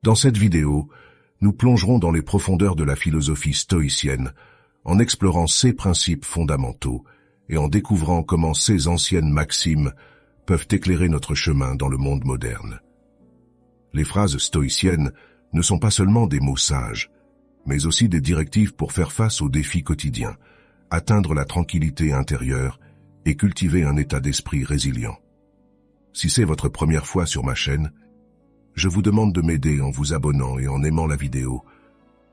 Dans cette vidéo, nous plongerons dans les profondeurs de la philosophie stoïcienne en explorant ses principes fondamentaux et en découvrant comment ces anciennes maximes peuvent éclairer notre chemin dans le monde moderne. Les phrases stoïciennes ne sont pas seulement des mots sages, mais aussi des directives pour faire face aux défis quotidiens, atteindre la tranquillité intérieure et cultiver un état d'esprit résilient. Si c'est votre première fois sur ma chaîne, je vous demande de m'aider en vous abonnant et en aimant la vidéo,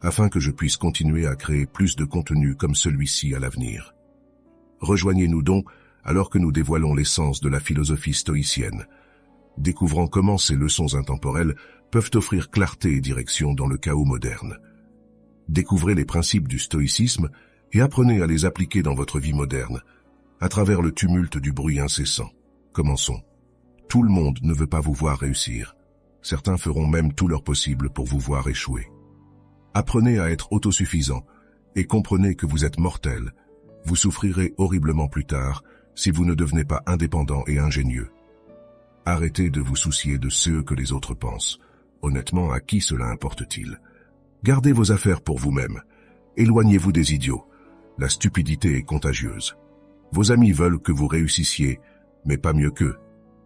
afin que je puisse continuer à créer plus de contenu comme celui-ci à l'avenir. Rejoignez-nous donc alors que nous dévoilons l'essence de la philosophie stoïcienne, découvrant comment ces leçons intemporelles peuvent offrir clarté et direction dans le chaos moderne. Découvrez les principes du stoïcisme et apprenez à les appliquer dans votre vie moderne, à travers le tumulte du bruit incessant. Commençons. Tout le monde ne veut pas vous voir réussir. Certains feront même tout leur possible pour vous voir échouer. Apprenez à être autosuffisant et comprenez que vous êtes mortel. Vous souffrirez horriblement plus tard si vous ne devenez pas indépendant et ingénieux. Arrêtez de vous soucier de ce que les autres pensent. Honnêtement, à qui cela importe-t-il? Gardez vos affaires pour vous-même. Éloignez-vous des idiots. La stupidité est contagieuse. Vos amis veulent que vous réussissiez, mais pas mieux qu'eux.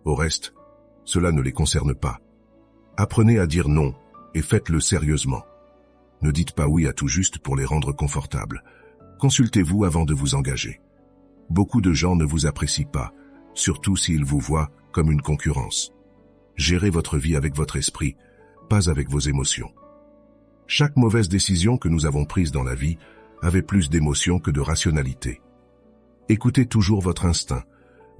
Au reste, cela ne les concerne pas. Apprenez à dire non et faites-le sérieusement. Ne dites pas oui à tout juste pour les rendre confortables. Consultez-vous avant de vous engager. Beaucoup de gens ne vous apprécient pas, surtout s'ils vous voient comme une concurrence. Gérez votre vie avec votre esprit, pas avec vos émotions. Chaque mauvaise décision que nous avons prise dans la vie avait plus d'émotion que de rationalité. Écoutez toujours votre instinct.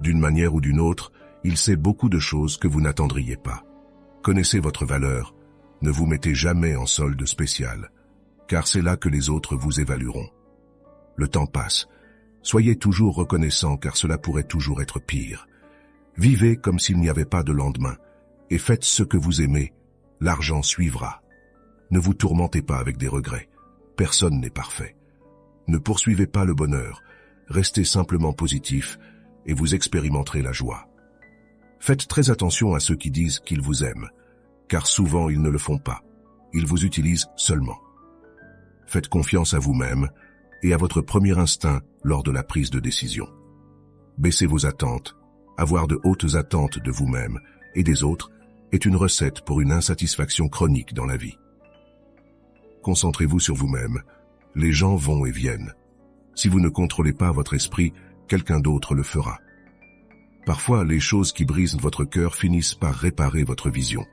D'une manière ou d'une autre, il sait beaucoup de choses que vous n'attendriez pas. Connaissez votre valeur. Ne vous mettez jamais en solde spécial, car c'est là que les autres vous évalueront. Le temps passe. Soyez toujours reconnaissant car cela pourrait toujours être pire. Vivez comme s'il n'y avait pas de lendemain et faites ce que vous aimez. L'argent suivra. Ne vous tourmentez pas avec des regrets. Personne n'est parfait. Ne poursuivez pas le bonheur. Restez simplement positif et vous expérimenterez la joie. Faites très attention à ceux qui disent qu'ils vous aiment, car souvent ils ne le font pas. Ils vous utilisent seulement. Faites confiance à vous-même et à votre premier instinct lors de la prise de décision. Baissez vos attentes. Avoir de hautes attentes de vous-même et des autres est une recette pour une insatisfaction chronique dans la vie. Concentrez-vous sur vous-même. Les gens vont et viennent. Si vous ne contrôlez pas votre esprit, quelqu'un d'autre le fera. Parfois, les choses qui brisent votre cœur finissent par réparer votre vision.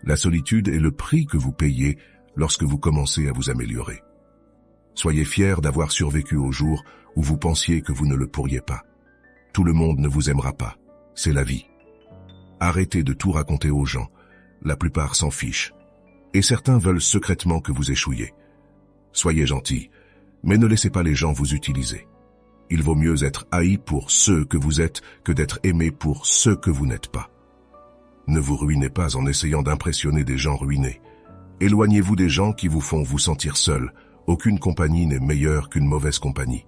La solitude est le prix que vous payez lorsque vous commencez à vous améliorer. Soyez fiers d'avoir survécu au jour où vous pensiez que vous ne le pourriez pas. Tout le monde ne vous aimera pas. C'est la vie. Arrêtez de tout raconter aux gens. La plupart s'en fichent. Et certains veulent secrètement que vous échouiez. Soyez gentils, mais ne laissez pas les gens vous utiliser. Il vaut mieux être haï pour ce que vous êtes que d'être aimé pour ce que vous n'êtes pas. Ne vous ruinez pas en essayant d'impressionner des gens ruinés. Éloignez-vous des gens qui vous font vous sentir seul. Aucune compagnie n'est meilleure qu'une mauvaise compagnie.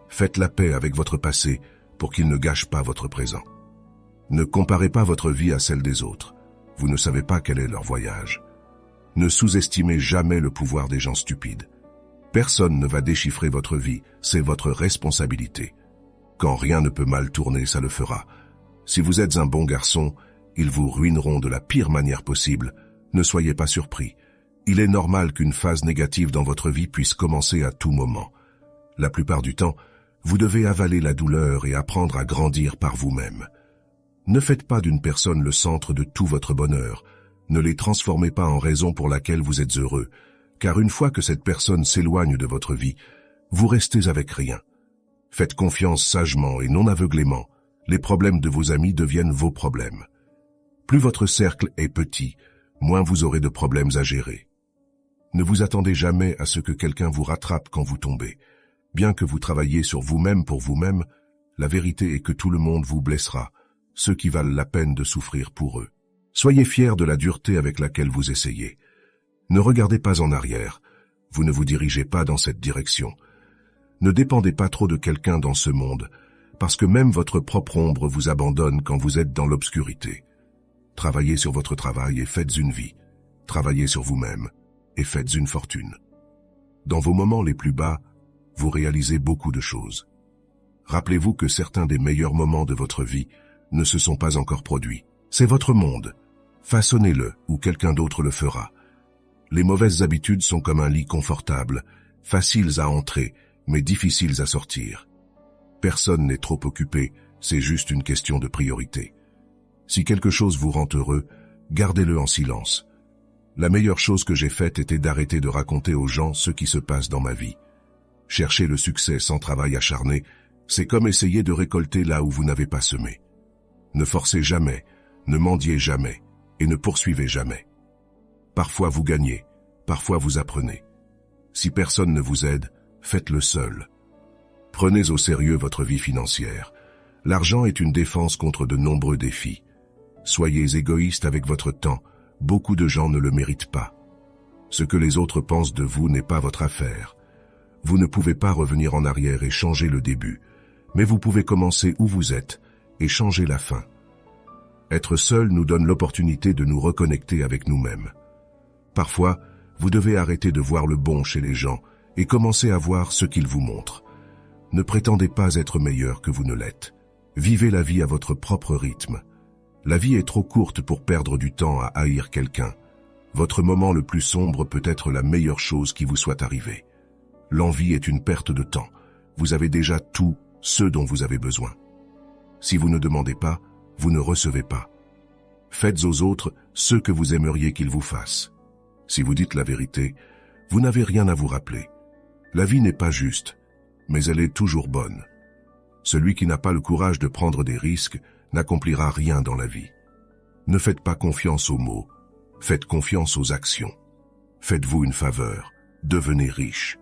Faites la paix avec votre passé pour qu'il ne gâche pas votre présent. Ne comparez pas votre vie à celle des autres. Vous ne savez pas quel est leur voyage. Ne sous-estimez jamais le pouvoir des gens stupides. Personne ne va déchiffrer votre vie, c'est votre responsabilité. Quand rien ne peut mal tourner, ça le fera. Si vous êtes un bon garçon, ils vous ruineront de la pire manière possible. Ne soyez pas surpris. Il est normal qu'une phase négative dans votre vie puisse commencer à tout moment. La plupart du temps, vous devez avaler la douleur et apprendre à grandir par vous-même. Ne faites pas d'une personne le centre de tout votre bonheur. Ne les transformez pas en raison pour laquelle vous êtes heureux, car une fois que cette personne s'éloigne de votre vie, vous restez avec rien. Faites confiance sagement et non aveuglément. Les problèmes de vos amis deviennent vos problèmes. Plus votre cercle est petit, moins vous aurez de problèmes à gérer. Ne vous attendez jamais à ce que quelqu'un vous rattrape quand vous tombez. Bien que vous travailliez sur vous-même pour vous-même, la vérité est que tout le monde vous blessera, ceux qui valent la peine de souffrir pour eux. Soyez fiers de la dureté avec laquelle vous essayez. Ne regardez pas en arrière, vous ne vous dirigez pas dans cette direction. Ne dépendez pas trop de quelqu'un dans ce monde, parce que même votre propre ombre vous abandonne quand vous êtes dans l'obscurité. Travaillez sur votre travail et faites une vie. travaillez sur vous-même et faites une fortune. Dans vos moments les plus bas, vous réalisez beaucoup de choses. Rappelez-vous que certains des meilleurs moments de votre vie ne se sont pas encore produits. C'est votre monde. Façonnez-le ou quelqu'un d'autre le fera. Les mauvaises habitudes sont comme un lit confortable, faciles à entrer, mais difficiles à sortir. Personne n'est trop occupé, c'est juste une question de priorité. Si quelque chose vous rend heureux, gardez-le en silence. La meilleure chose que j'ai faite était d'arrêter de raconter aux gens ce qui se passe dans ma vie. Chercher le succès sans travail acharné, c'est comme essayer de récolter là où vous n'avez pas semé. Ne forcez jamais, ne mendiez jamais, et ne poursuivez jamais. Parfois vous gagnez, parfois vous apprenez. Si personne ne vous aide, faites-le seul. Prenez au sérieux votre vie financière. L'argent est une défense contre de nombreux défis. Soyez égoïste avec votre temps, beaucoup de gens ne le méritent pas. Ce que les autres pensent de vous n'est pas votre affaire. Vous ne pouvez pas revenir en arrière et changer le début, mais vous pouvez commencer où vous êtes et changer la fin. Être seul nous donne l'opportunité de nous reconnecter avec nous-mêmes. Parfois, vous devez arrêter de voir le bon chez les gens et commencer à voir ce qu'ils vous montrent. Ne prétendez pas être meilleur que vous ne l'êtes. Vivez la vie à votre propre rythme. La vie est trop courte pour perdre du temps à haïr quelqu'un. Votre moment le plus sombre peut être la meilleure chose qui vous soit arrivée. L'envie est une perte de temps. Vous avez déjà tout ce dont vous avez besoin. Si vous ne demandez pas, vous ne recevez pas. Faites aux autres ce que vous aimeriez qu'ils vous fassent. Si vous dites la vérité, vous n'avez rien à vous rappeler. La vie n'est pas juste, mais elle est toujours bonne. Celui qui n'a pas le courage de prendre des risques n'accomplira rien dans la vie. Ne faites pas confiance aux mots, faites confiance aux actions. Faites-vous une faveur, devenez riche.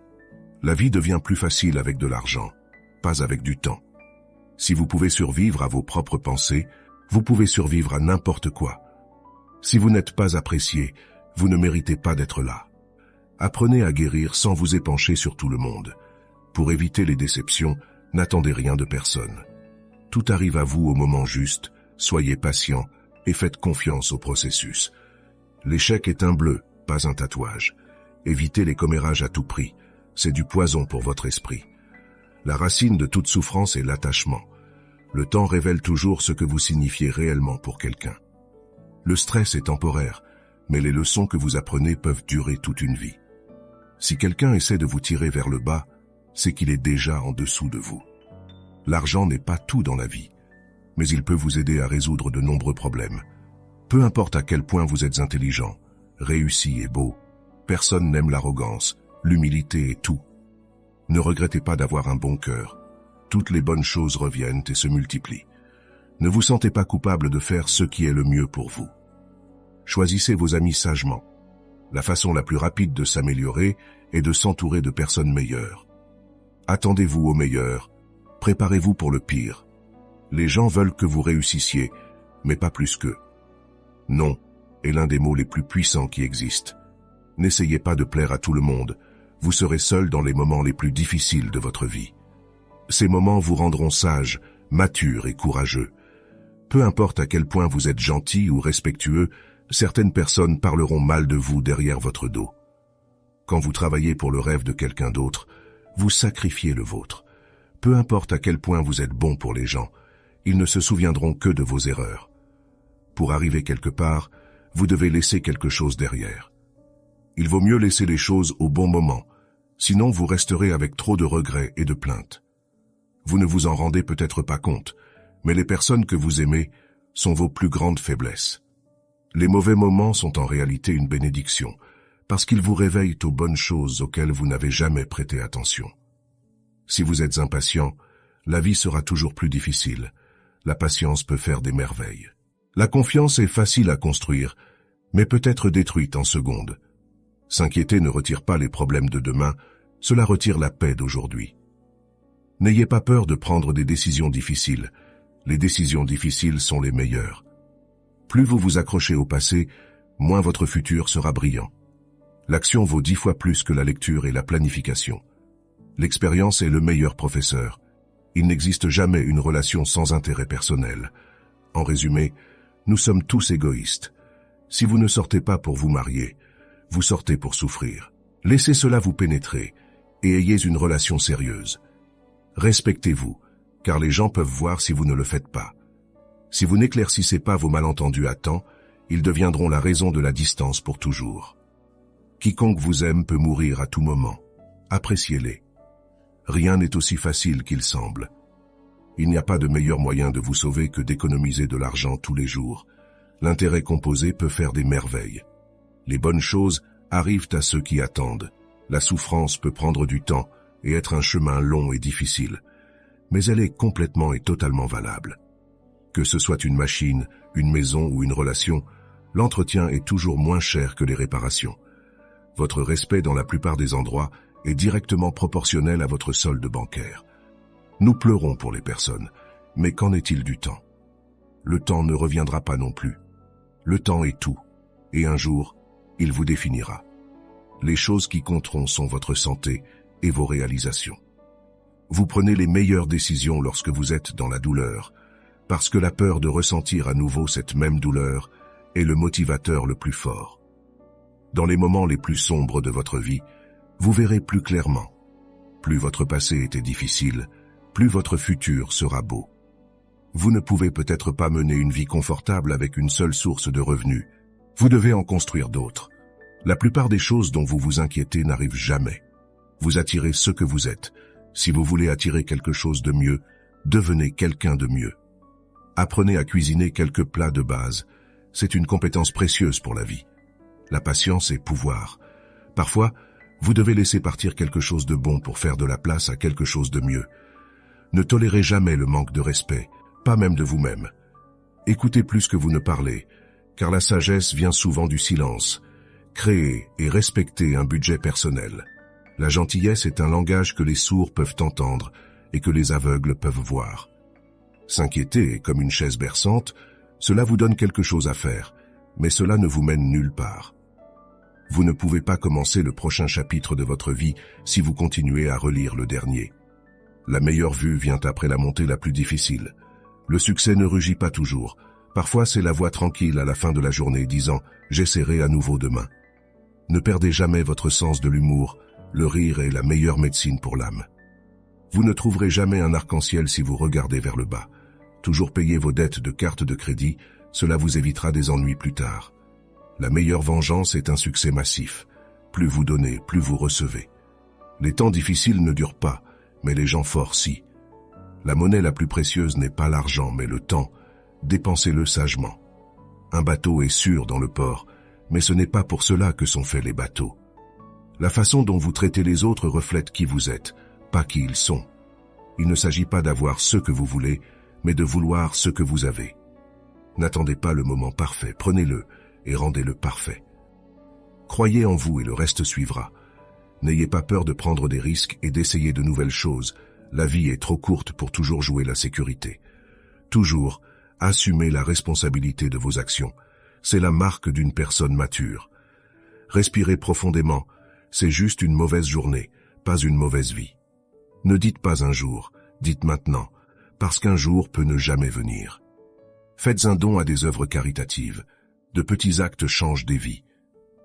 La vie devient plus facile avec de l'argent, pas avec du temps. Si vous pouvez survivre à vos propres pensées, vous pouvez survivre à n'importe quoi. Si vous n'êtes pas apprécié, vous ne méritez pas d'être là. Apprenez à guérir sans vous épancher sur tout le monde. Pour éviter les déceptions, n'attendez rien de personne. Tout arrive à vous au moment juste, soyez patient et faites confiance au processus. L'échec est un bleu, pas un tatouage. Évitez les commérages à tout prix, c'est du poison pour votre esprit. La racine de toute souffrance est l'attachement. Le temps révèle toujours ce que vous signifiez réellement pour quelqu'un. Le stress est temporaire, mais les leçons que vous apprenez peuvent durer toute une vie. Si quelqu'un essaie de vous tirer vers le bas, c'est qu'il est déjà en dessous de vous. L'argent n'est pas tout dans la vie, mais il peut vous aider à résoudre de nombreux problèmes. Peu importe à quel point vous êtes intelligent, réussi et beau, personne n'aime l'arrogance, l'humilité et tout. Ne regrettez pas d'avoir un bon cœur. Toutes les bonnes choses reviennent et se multiplient. Ne vous sentez pas coupable de faire ce qui est le mieux pour vous. Choisissez vos amis sagement. La façon la plus rapide de s'améliorer est de s'entourer de personnes meilleures. Attendez-vous au meilleur, préparez-vous pour le pire. Les gens veulent que vous réussissiez, mais pas plus qu'eux. Non est l'un des mots les plus puissants qui existent. N'essayez pas de plaire à tout le monde, vous serez seul dans les moments les plus difficiles de votre vie. Ces moments vous rendront sage, mature et courageux. Peu importe à quel point vous êtes gentil ou respectueux, certaines personnes parleront mal de vous derrière votre dos. Quand vous travaillez pour le rêve de quelqu'un d'autre, vous sacrifiez le vôtre. Peu importe à quel point vous êtes bon pour les gens, ils ne se souviendront que de vos erreurs. Pour arriver quelque part, vous devez laisser quelque chose derrière. Il vaut mieux laisser les choses au bon moment, sinon vous resterez avec trop de regrets et de plaintes. Vous ne vous en rendez peut-être pas compte, mais les personnes que vous aimez sont vos plus grandes faiblesses. Les mauvais moments sont en réalité une bénédiction, parce qu'ils vous réveillent aux bonnes choses auxquelles vous n'avez jamais prêté attention. Si vous êtes impatient, la vie sera toujours plus difficile. La patience peut faire des merveilles. La confiance est facile à construire, mais peut être détruite en secondes. S'inquiéter ne retire pas les problèmes de demain, cela retire la paix d'aujourd'hui. N'ayez pas peur de prendre des décisions difficiles. Les décisions difficiles sont les meilleures. Plus vous vous accrochez au passé, moins votre futur sera brillant. L'action vaut 10 fois plus que la lecture et la planification. L'expérience est le meilleur professeur. Il n'existe jamais une relation sans intérêt personnel. En résumé, nous sommes tous égoïstes. Si vous ne sortez pas pour vous marier, vous sortez pour souffrir. Laissez cela vous pénétrer et ayez une relation sérieuse. Respectez-vous, car les gens peuvent voir si vous ne le faites pas. Si vous n'éclaircissez pas vos malentendus à temps, ils deviendront la raison de la distance pour toujours. Quiconque vous aime peut mourir à tout moment. Appréciez-les. Rien n'est aussi facile qu'il semble. Il n'y a pas de meilleur moyen de vous sauver que d'économiser de l'argent tous les jours. L'intérêt composé peut faire des merveilles. Les bonnes choses arrivent à ceux qui attendent. La souffrance peut prendre du temps et être un chemin long et difficile, mais elle est complètement et totalement valable. Que ce soit une machine, une maison ou une relation, l'entretien est toujours moins cher que les réparations. Votre respect dans la plupart des endroits est directement proportionnel à votre solde bancaire. Nous pleurons pour les personnes, mais qu'en est-il du temps? Le temps ne reviendra pas non plus. Le temps est tout, et un jour, il vous définira. Les choses qui compteront sont votre santé et vos réalisations. Vous prenez les meilleures décisions lorsque vous êtes dans la douleur, parce que la peur de ressentir à nouveau cette même douleur est le motivateur le plus fort. Dans les moments les plus sombres de votre vie, vous verrez plus clairement. Plus votre passé était difficile, plus votre futur sera beau. Vous ne pouvez peut-être pas mener une vie confortable avec une seule source de revenus. Vous devez en construire d'autres. La plupart des choses dont vous vous inquiétez n'arrivent jamais. Vous attirez ce que vous êtes. Si vous voulez attirer quelque chose de mieux, devenez quelqu'un de mieux. Apprenez à cuisiner quelques plats de base. C'est une compétence précieuse pour la vie. La patience est pouvoir. Parfois, vous devez laisser partir quelque chose de bon pour faire de la place à quelque chose de mieux. Ne tolérez jamais le manque de respect, pas même de vous-même. Écoutez plus que vous ne parlez, car la sagesse vient souvent du silence. Créez et respectez un budget personnel. La gentillesse est un langage que les sourds peuvent entendre et que les aveugles peuvent voir. S'inquiéter est comme une chaise berçante, cela vous donne quelque chose à faire, mais cela ne vous mène nulle part. Vous ne pouvez pas commencer le prochain chapitre de votre vie si vous continuez à relire le dernier. La meilleure vue vient après la montée la plus difficile. Le succès ne rugit pas toujours. Parfois, c'est la voix tranquille à la fin de la journée disant « J'essaierai à nouveau demain ». Ne perdez jamais votre sens de l'humour. Le rire est la meilleure médecine pour l'âme. Vous ne trouverez jamais un arc-en-ciel si vous regardez vers le bas. Toujours payer vos dettes de carte de crédit, cela vous évitera des ennuis plus tard. La meilleure vengeance est un succès massif. Plus vous donnez, plus vous recevez. Les temps difficiles ne durent pas, mais les gens forts si. La monnaie la plus précieuse n'est pas l'argent, mais le temps. Dépensez-le sagement. Un bateau est sûr dans le port, mais ce n'est pas pour cela que sont faits les bateaux. La façon dont vous traitez les autres reflète qui vous êtes, pas qui ils sont. Il ne s'agit pas d'avoir ce que vous voulez, mais de vouloir ce que vous avez. N'attendez pas le moment parfait, prenez-le et rendez-le parfait. Croyez en vous et le reste suivra. N'ayez pas peur de prendre des risques et d'essayer de nouvelles choses. La vie est trop courte pour toujours jouer la sécurité. Toujours, assumez la responsabilité de vos actions. C'est la marque d'une personne mature. Respirez profondément. C'est juste une mauvaise journée, pas une mauvaise vie. Ne dites pas un jour, dites maintenant, parce qu'un jour peut ne jamais venir. Faites un don à des œuvres caritatives. De petits actes changent des vies.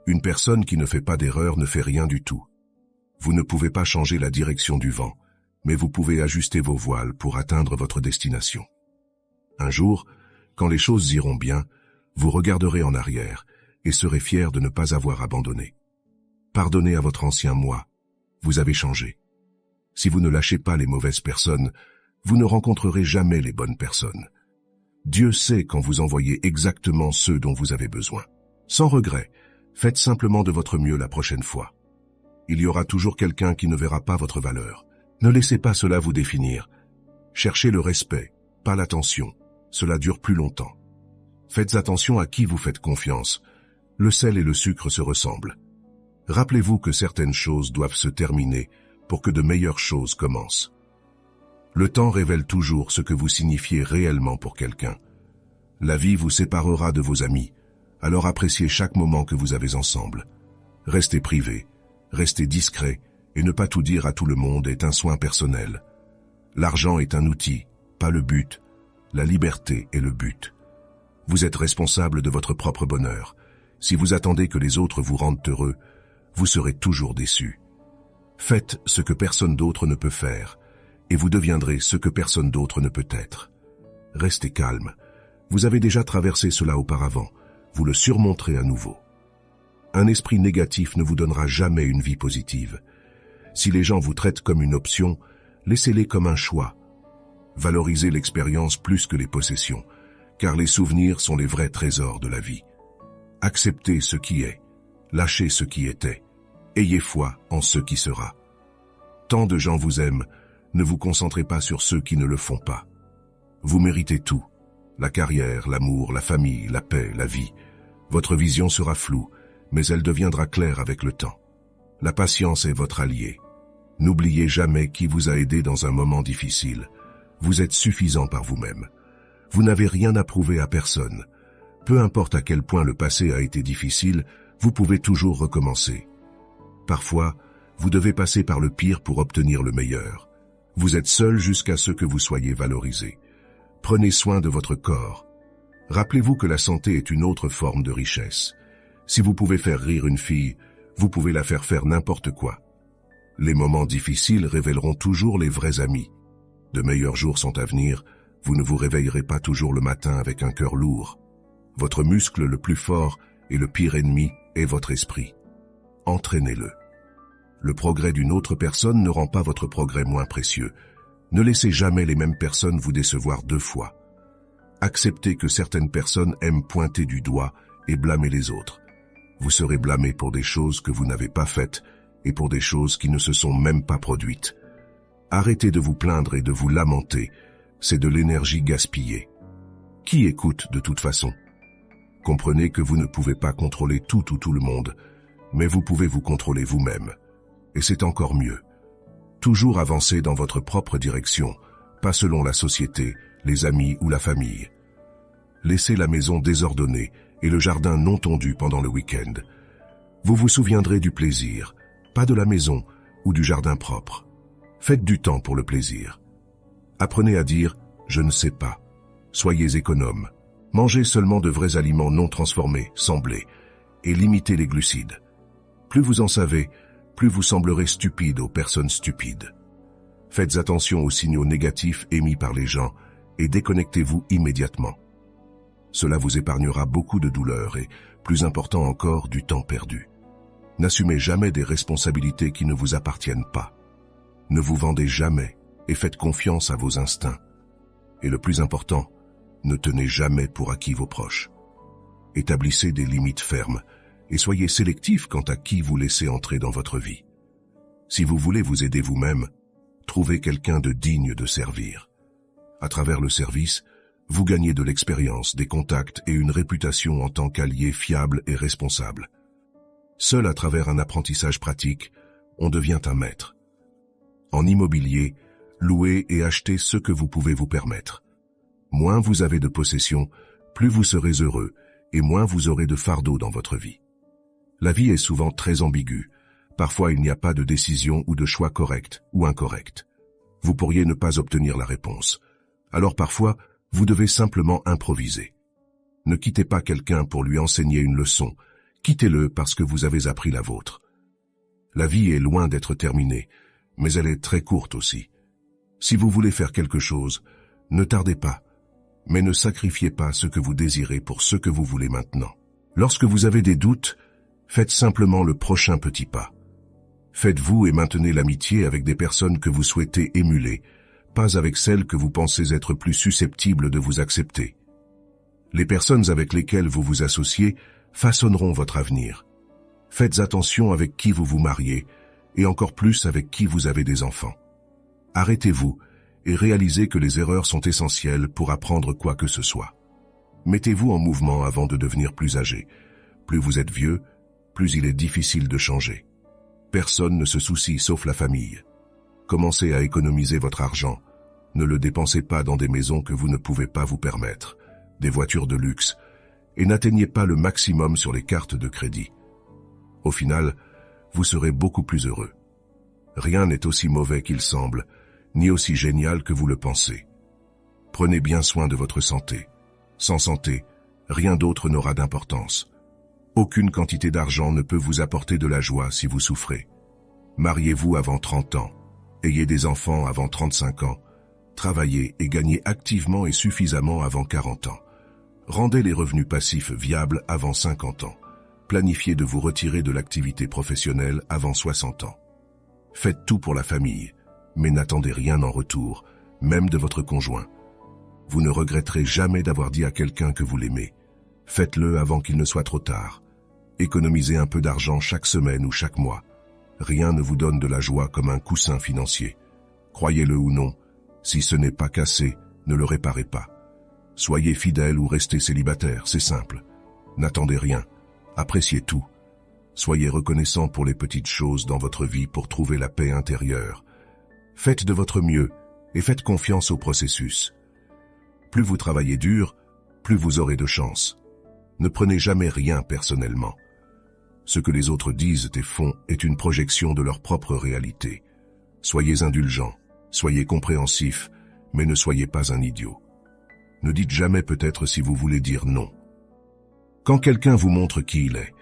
Une personne qui ne fait pas d'erreur ne fait rien du tout. Vous ne pouvez pas changer la direction du vent, mais vous pouvez ajuster vos voiles pour atteindre votre destination. Un jour, quand les choses iront bien, vous regarderez en arrière et serez fier de ne pas avoir abandonné. Pardonnez à votre ancien moi, vous avez changé. Si vous ne lâchez pas les mauvaises personnes, vous ne rencontrerez jamais les bonnes personnes. Dieu sait quand vous envoyez exactement ceux dont vous avez besoin. Sans regret, faites simplement de votre mieux la prochaine fois. Il y aura toujours quelqu'un qui ne verra pas votre valeur. Ne laissez pas cela vous définir. Cherchez le respect, pas l'attention. Cela dure plus longtemps. Faites attention à qui vous faites confiance. Le sel et le sucre se ressemblent. Rappelez-vous que certaines choses doivent se terminer pour que de meilleures choses commencent. Le temps révèle toujours ce que vous signifiez réellement pour quelqu'un. La vie vous séparera de vos amis, alors appréciez chaque moment que vous avez ensemble. Restez privé, restez discret et ne pas tout dire à tout le monde est un soin personnel. L'argent est un outil, pas le but. La liberté est le but. Vous êtes responsable de votre propre bonheur. Si vous attendez que les autres vous rendent heureux, vous serez toujours déçu. Faites ce que personne d'autre ne peut faire, et vous deviendrez ce que personne d'autre ne peut être. Restez calme. Vous avez déjà traversé cela auparavant. Vous le surmonterez à nouveau. Un esprit négatif ne vous donnera jamais une vie positive. Si les gens vous traitent comme une option, laissez-les comme un choix. Valorisez l'expérience plus que les possessions, car les souvenirs sont les vrais trésors de la vie. Acceptez ce qui est, lâchez ce qui était, ayez foi en ce qui sera. Tant de gens vous aiment, ne vous concentrez pas sur ceux qui ne le font pas. Vous méritez tout, la carrière, l'amour, la famille, la paix, la vie. Votre vision sera floue, mais elle deviendra claire avec le temps. La patience est votre allié. N'oubliez jamais qui vous a aidé dans un moment difficile. Vous êtes suffisant par vous-même. Vous n'avez rien à prouver à personne. Peu importe à quel point le passé a été difficile, vous pouvez toujours recommencer. Parfois, vous devez passer par le pire pour obtenir le meilleur. Vous êtes seul jusqu'à ce que vous soyez valorisé. Prenez soin de votre corps. Rappelez-vous que la santé est une autre forme de richesse. Si vous pouvez faire rire une fille, vous pouvez la faire n'importe quoi. Les moments difficiles révéleront toujours les vrais amis. De meilleurs jours sont à venir, vous ne vous réveillerez pas toujours le matin avec un cœur lourd. Votre muscle le plus fort et le pire ennemi est votre esprit. Entraînez-le. Le progrès d'une autre personne ne rend pas votre progrès moins précieux. Ne laissez jamais les mêmes personnes vous décevoir 2 fois. Acceptez que certaines personnes aiment pointer du doigt et blâmer les autres. Vous serez blâmé pour des choses que vous n'avez pas faites et pour des choses qui ne se sont même pas produites. Arrêtez de vous plaindre et de vous lamenter, c'est de l'énergie gaspillée. Qui écoute de toute façon? Comprenez que vous ne pouvez pas contrôler tout ou tout le monde, mais vous pouvez vous contrôler vous-même. Et c'est encore mieux. Toujours avancer dans votre propre direction, pas selon la société, les amis ou la famille. Laissez la maison désordonnée et le jardin non tondu pendant le week-end. Vous vous souviendrez du plaisir, pas de la maison ou du jardin propre. Faites du temps pour le plaisir. Apprenez à dire « je ne sais pas ». Soyez économe. Mangez seulement de vrais aliments non transformés, sans blé, et limitez les glucides. Plus vous en savez, plus vous semblerez stupide aux personnes stupides. Faites attention aux signaux négatifs émis par les gens et déconnectez-vous immédiatement. Cela vous épargnera beaucoup de douleur et, plus important encore, du temps perdu. N'assumez jamais des responsabilités qui ne vous appartiennent pas. Ne vous vendez jamais et faites confiance à vos instincts. Et le plus important, ne tenez jamais pour acquis vos proches. Établissez des limites fermes et soyez sélectif quant à qui vous laissez entrer dans votre vie. Si vous voulez vous aider vous-même, trouvez quelqu'un de digne de servir. À travers le service, vous gagnez de l'expérience, des contacts et une réputation en tant qu'allié fiable et responsable. Seul à travers un apprentissage pratique, on devient un maître. En immobilier, louez et achetez ce que vous pouvez vous permettre. Moins vous avez de possessions, plus vous serez heureux et moins vous aurez de fardeau dans votre vie. La vie est souvent très ambiguë. Parfois, il n'y a pas de décision ou de choix correct ou incorrect. Vous pourriez ne pas obtenir la réponse. Alors parfois, vous devez simplement improviser. Ne quittez pas quelqu'un pour lui enseigner une leçon. Quittez-le parce que vous avez appris la vôtre. La vie est loin d'être terminée, mais elle est très courte aussi. Si vous voulez faire quelque chose, ne tardez pas, mais ne sacrifiez pas ce que vous désirez pour ce que vous voulez maintenant. Lorsque vous avez des doutes, faites simplement le prochain petit pas. Faites-vous et maintenez l'amitié avec des personnes que vous souhaitez émuler, pas avec celles que vous pensez être plus susceptibles de vous accepter. Les personnes avec lesquelles vous vous associez façonneront votre avenir. Faites attention avec qui vous vous mariez, et encore plus avec qui vous avez des enfants. Arrêtez-vous et réalisez que les erreurs sont essentielles pour apprendre quoi que ce soit. Mettez-vous en mouvement avant de devenir plus âgé. Plus vous êtes vieux, plus il est difficile de changer. Personne ne se soucie sauf la famille. Commencez à économiser votre argent. Ne le dépensez pas dans des maisons que vous ne pouvez pas vous permettre, des voitures de luxe, et n'atteignez pas le maximum sur les cartes de crédit. Au final, vous serez beaucoup plus heureux. Rien n'est aussi mauvais qu'il semble, ni aussi génial que vous le pensez. Prenez bien soin de votre santé. Sans santé, rien d'autre n'aura d'importance. Aucune quantité d'argent ne peut vous apporter de la joie si vous souffrez. Mariez-vous avant 30 ans. Ayez des enfants avant 35 ans. Travaillez et gagnez activement et suffisamment avant 40 ans. Rendez les revenus passifs viables avant 50 ans. Planifiez de vous retirer de l'activité professionnelle avant 60 ans. Faites tout pour la famille, mais n'attendez rien en retour, même de votre conjoint. Vous ne regretterez jamais d'avoir dit à quelqu'un que vous l'aimez. Faites-le avant qu'il ne soit trop tard. Économisez un peu d'argent chaque semaine ou chaque mois. Rien ne vous donne de la joie comme un coussin financier. Croyez-le ou non, si ce n'est pas cassé, ne le réparez pas. Soyez fidèle ou restez célibataire, c'est simple. N'attendez rien, appréciez tout. Soyez reconnaissant pour les petites choses dans votre vie pour trouver la paix intérieure. Faites de votre mieux et faites confiance au processus. Plus vous travaillez dur, plus vous aurez de chance. Ne prenez jamais rien personnellement. Ce que les autres disent et font est une projection de leur propre réalité. Soyez indulgents, soyez compréhensifs, mais ne soyez pas un idiot. Ne dites jamais peut-être si vous voulez dire non. Quand quelqu'un vous montre qui il est,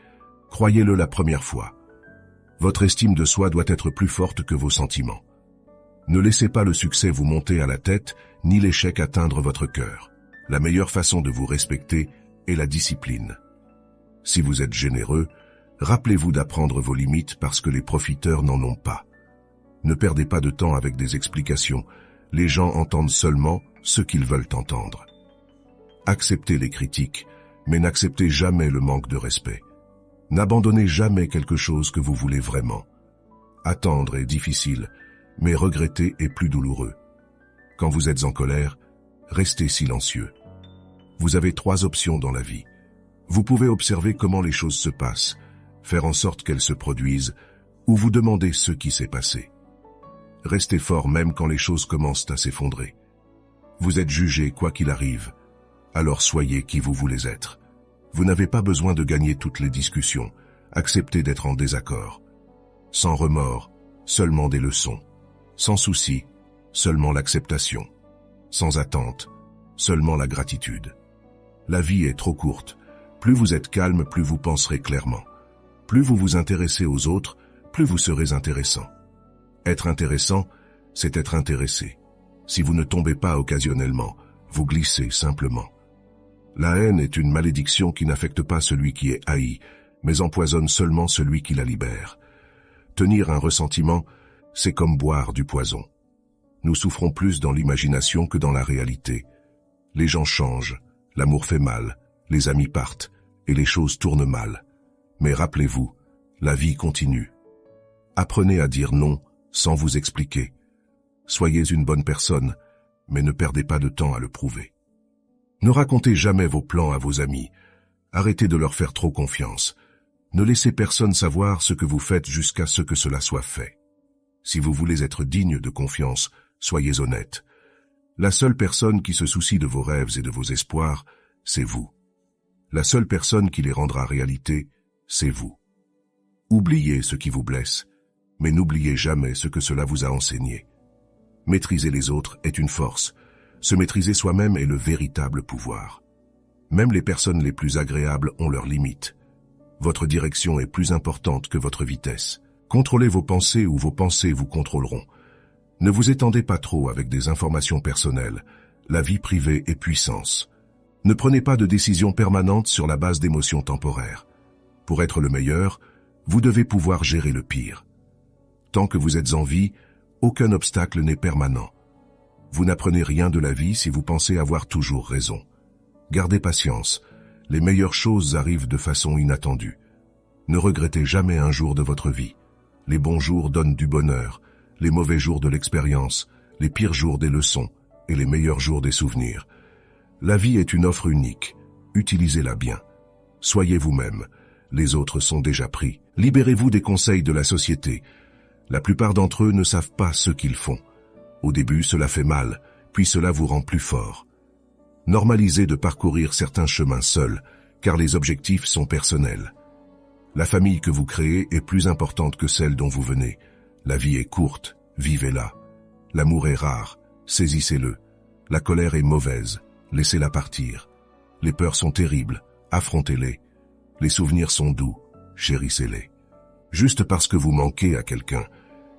croyez-le la première fois. Votre estime de soi doit être plus forte que vos sentiments. Ne laissez pas le succès vous monter à la tête, ni l'échec atteindre votre cœur. La meilleure façon de vous respecter est la discipline. Si vous êtes généreux, rappelez-vous d'apprendre vos limites parce que les profiteurs n'en ont pas. Ne perdez pas de temps avec des explications. Les gens entendent seulement ce qu'ils veulent entendre. Acceptez les critiques, mais n'acceptez jamais le manque de respect. N'abandonnez jamais quelque chose que vous voulez vraiment. Attendre est difficile, mais regretter est plus douloureux. Quand vous êtes en colère, restez silencieux. Vous avez 3 options dans la vie. Vous pouvez observer comment les choses se passent, faire en sorte qu'elles se produisent, ou vous demander ce qui s'est passé. Restez fort même quand les choses commencent à s'effondrer. Vous êtes jugé quoi qu'il arrive, alors soyez qui vous voulez être. Vous n'avez pas besoin de gagner toutes les discussions, acceptez d'être en désaccord. Sans remords, seulement des leçons. Sans souci, seulement l'acceptation. Sans attente, seulement la gratitude. La vie est trop courte. Plus vous êtes calme, plus vous penserez clairement. Plus vous vous intéressez aux autres, plus vous serez intéressant. Être intéressant, c'est être intéressé. Si vous ne tombez pas occasionnellement, vous glissez simplement. La haine est une malédiction qui n'affecte pas celui qui est haï, mais empoisonne seulement celui qui la libère. Tenir un ressentiment, c'est comme boire du poison. Nous souffrons plus dans l'imagination que dans la réalité. Les gens changent, l'amour fait mal, les amis partent, et les choses tournent mal. Mais rappelez-vous, la vie continue. Apprenez à dire non sans vous expliquer. Soyez une bonne personne, mais ne perdez pas de temps à le prouver. Ne racontez jamais vos plans à vos amis. Arrêtez de leur faire trop confiance. Ne laissez personne savoir ce que vous faites jusqu'à ce que cela soit fait. Si vous voulez être digne de confiance, soyez honnête. La seule personne qui se soucie de vos rêves et de vos espoirs, c'est vous. La seule personne qui les rendra réalité, c'est vous. Oubliez ce qui vous blesse, mais n'oubliez jamais ce que cela vous a enseigné. Maîtriser les autres est une force. Se maîtriser soi-même est le véritable pouvoir. Même les personnes les plus agréables ont leurs limites. Votre direction est plus importante que votre vitesse. Contrôlez vos pensées ou vos pensées vous contrôleront. Ne vous étendez pas trop avec des informations personnelles. La vie privée est puissance. Ne prenez pas de décisions permanentes sur la base d'émotions temporaires. Pour être le meilleur, vous devez pouvoir gérer le pire. Tant que vous êtes en vie, aucun obstacle n'est permanent. Vous n'apprenez rien de la vie si vous pensez avoir toujours raison. Gardez patience. Les meilleures choses arrivent de façon inattendue. Ne regrettez jamais un jour de votre vie. Les bons jours donnent du bonheur, les mauvais jours de l'expérience, les pires jours des leçons et les meilleurs jours des souvenirs. La vie est une offre unique. Utilisez-la bien. Soyez vous-même. Les autres sont déjà pris. Libérez-vous des conseils de la société. La plupart d'entre eux ne savent pas ce qu'ils font. Au début, cela fait mal, puis cela vous rend plus fort. Normalisez de parcourir certains chemins seuls, car les objectifs sont personnels. La famille que vous créez est plus importante que celle dont vous venez. La vie est courte, vivez-la. L'amour est rare, saisissez-le. La colère est mauvaise, laissez-la partir. Les peurs sont terribles, affrontez-les. Les souvenirs sont doux, chérissez-les. Juste parce que vous manquez à quelqu'un,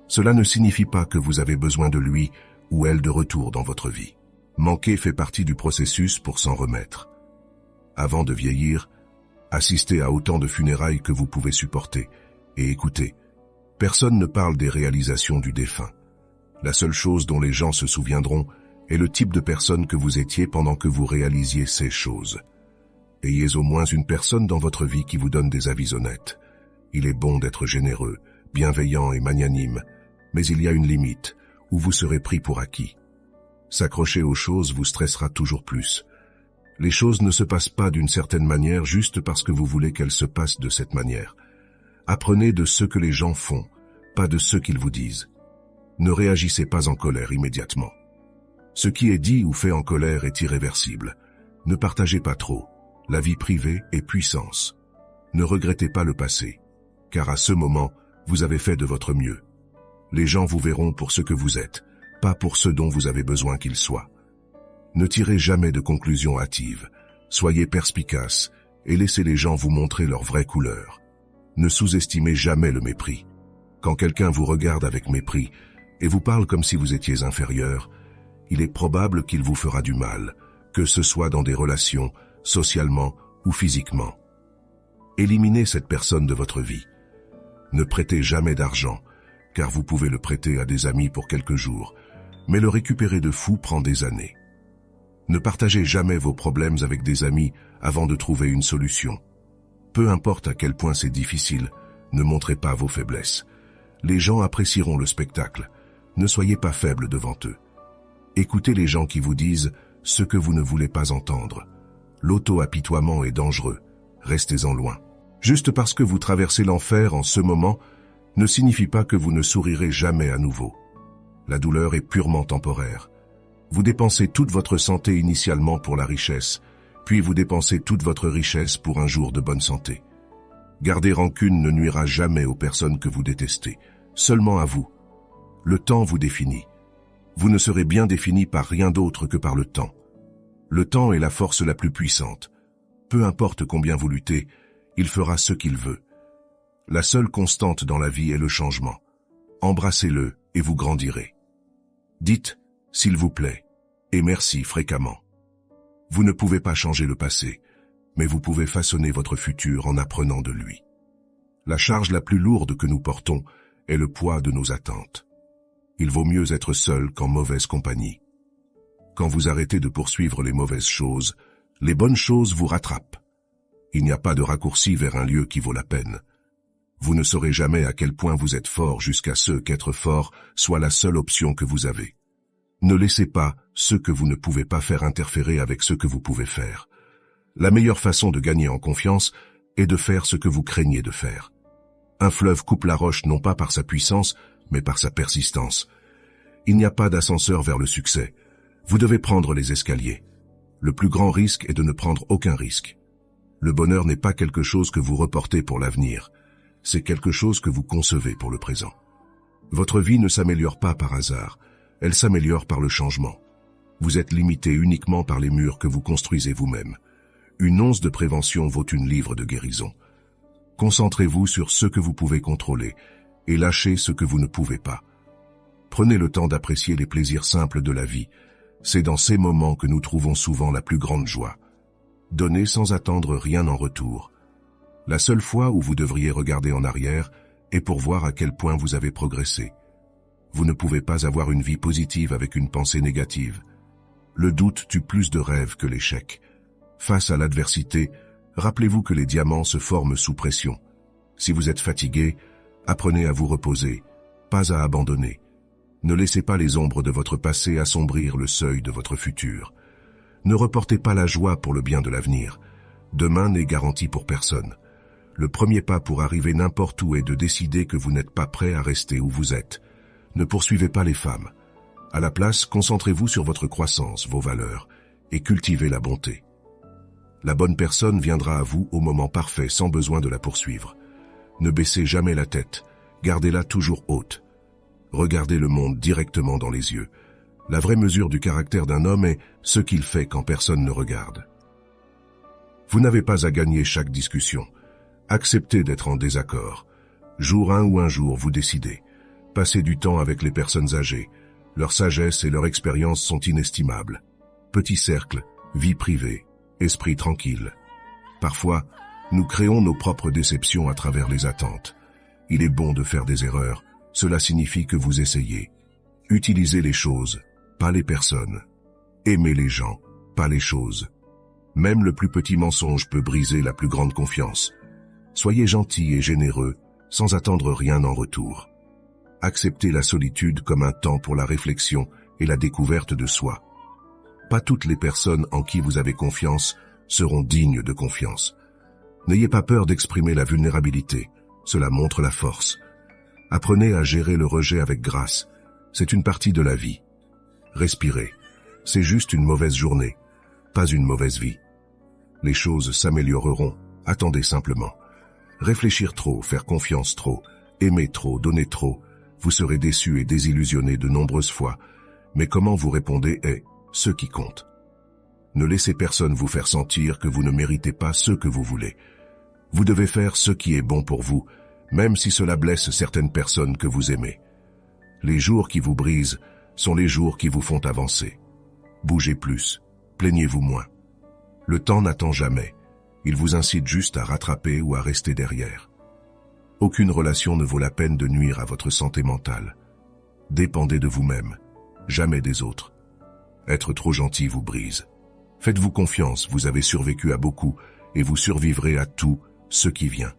cela ne signifie pas que vous avez besoin de lui ou elle de retour dans votre vie. Manquer fait partie du processus pour s'en remettre. Avant de vieillir, assistez à autant de funérailles que vous pouvez supporter et écoutez. Personne ne parle des réalisations du défunt. La seule chose dont les gens se souviendront est le type de personne que vous étiez pendant que vous réalisiez ces choses. Ayez au moins une personne dans votre vie qui vous donne des avis honnêtes. Il est bon d'être généreux, bienveillant et magnanime, mais il y a une limite où vous serez pris pour acquis. S'accrocher aux choses vous stressera toujours plus. Les choses ne se passent pas d'une certaine manière juste parce que vous voulez qu'elles se passent de cette manière. Apprenez de ce que les gens font, pas de ce qu'ils vous disent. Ne réagissez pas en colère immédiatement. Ce qui est dit ou fait en colère est irréversible. Ne partagez pas trop. La vie privée est puissance. Ne regrettez pas le passé, car à ce moment, vous avez fait de votre mieux. Les gens vous verront pour ce que vous êtes, pas pour ce dont vous avez besoin qu'ils soient. Ne tirez jamais de conclusions hâtives. Soyez perspicace et laissez les gens vous montrer leur vraie couleur. Ne sous-estimez jamais le mépris. Quand quelqu'un vous regarde avec mépris et vous parle comme si vous étiez inférieur, il est probable qu'il vous fera du mal, que ce soit dans des relations, socialement ou physiquement. Éliminez cette personne de votre vie. Ne prêtez jamais d'argent, car vous pouvez le prêter à des amis pour quelques jours, mais le récupérer de fou prend des années. Ne partagez jamais vos problèmes avec des amis avant de trouver une solution. Peu importe à quel point c'est difficile, ne montrez pas vos faiblesses. Les gens apprécieront le spectacle. Ne soyez pas faible devant eux. Écoutez les gens qui vous disent ce que vous ne voulez pas entendre. L'auto-apitoiement est dangereux. Restez-en loin. Juste parce que vous traversez l'enfer en ce moment ne signifie pas que vous ne sourirez jamais à nouveau. La douleur est purement temporaire. Vous dépensez toute votre santé initialement pour la richesse, puis vous dépensez toute votre richesse pour un jour de bonne santé. Garder rancune ne nuira jamais aux personnes que vous détestez, seulement à vous. Le temps vous définit. Vous ne serez bien défini par rien d'autre que par le temps. Le temps est la force la plus puissante. Peu importe combien vous luttez, il fera ce qu'il veut. La seule constante dans la vie est le changement. Embrassez-le et vous grandirez. Dites « s'il vous plaît » et « merci » fréquemment. Vous ne pouvez pas changer le passé, mais vous pouvez façonner votre futur en apprenant de lui. La charge la plus lourde que nous portons est le poids de nos attentes. Il vaut mieux être seul qu'en mauvaise compagnie. Quand vous arrêtez de poursuivre les mauvaises choses, les bonnes choses vous rattrapent. Il n'y a pas de raccourci vers un lieu qui vaut la peine. Vous ne saurez jamais à quel point vous êtes fort jusqu'à ce qu'être fort soit la seule option que vous avez. Ne laissez pas ce que vous ne pouvez pas faire interférer avec ce que vous pouvez faire. La meilleure façon de gagner en confiance est de faire ce que vous craignez de faire. Un fleuve coupe la roche non pas par sa puissance, mais par sa persistance. Il n'y a pas d'ascenseur vers le succès. Vous devez prendre les escaliers. Le plus grand risque est de ne prendre aucun risque. Le bonheur n'est pas quelque chose que vous reportez pour l'avenir. C'est quelque chose que vous concevez pour le présent. Votre vie ne s'améliore pas par hasard. Elle s'améliore par le changement. Vous êtes limité uniquement par les murs que vous construisez vous-même. Une once de prévention vaut une livre de guérison. Concentrez-vous sur ce que vous pouvez contrôler et lâchez ce que vous ne pouvez pas. Prenez le temps d'apprécier les plaisirs simples de la vie. C'est dans ces moments que nous trouvons souvent la plus grande joie. Donnez sans attendre rien en retour. La seule fois où vous devriez regarder en arrière est pour voir à quel point vous avez progressé. Vous ne pouvez pas avoir une vie positive avec une pensée négative. Le doute tue plus de rêves que l'échec. Face à l'adversité, rappelez-vous que les diamants se forment sous pression. Si vous êtes fatigué, apprenez à vous reposer, pas à abandonner. Ne laissez pas les ombres de votre passé assombrir le seuil de votre futur. Ne reportez pas la joie pour le bien de l'avenir. Demain n'est garanti pour personne. Le premier pas pour arriver n'importe où est de décider que vous n'êtes pas prêt à rester où vous êtes. Ne poursuivez pas les femmes. À la place, concentrez-vous sur votre croissance, vos valeurs, et cultivez la bonté. La bonne personne viendra à vous au moment parfait sans besoin de la poursuivre. Ne baissez jamais la tête, gardez-la toujours haute. Regardez le monde directement dans les yeux. La vraie mesure du caractère d'un homme est ce qu'il fait quand personne ne regarde. Vous n'avez pas à gagner chaque discussion, Acceptez d'être en désaccord. Jour un ou un jour, vous décidez. Passez du temps avec les personnes âgées. Leur sagesse et leur expérience sont inestimables. Petit cercle, vie privée, esprit tranquille. Parfois, nous créons nos propres déceptions à travers les attentes. Il est bon de faire des erreurs. Cela signifie que vous essayez. Utilisez les choses, pas les personnes. Aimez les gens, pas les choses. Même le plus petit mensonge peut briser la plus grande confiance. Soyez gentil et généreux, sans attendre rien en retour. Acceptez la solitude comme un temps pour la réflexion et la découverte de soi. Pas toutes les personnes en qui vous avez confiance seront dignes de confiance. N'ayez pas peur d'exprimer la vulnérabilité, cela montre la force. Apprenez à gérer le rejet avec grâce, c'est une partie de la vie. Respirez, c'est juste une mauvaise journée, pas une mauvaise vie. Les choses s'amélioreront, attendez simplement. Réfléchir trop, faire confiance trop, aimer trop, donner trop, vous serez déçu et désillusionné de nombreuses fois, mais comment vous répondez est ce qui compte. Ne laissez personne vous faire sentir que vous ne méritez pas ce que vous voulez. Vous devez faire ce qui est bon pour vous, même si cela blesse certaines personnes que vous aimez. Les jours qui vous brisent sont les jours qui vous font avancer. Bougez plus, plaignez-vous moins. Le temps n'attend jamais, il vous incite juste à rattraper ou à rester derrière. Aucune relation ne vaut la peine de nuire à votre santé mentale. Dépendez de vous-même, jamais des autres. Être trop gentil vous brise. Faites-vous confiance, vous avez survécu à beaucoup et vous survivrez à tout ce qui vient.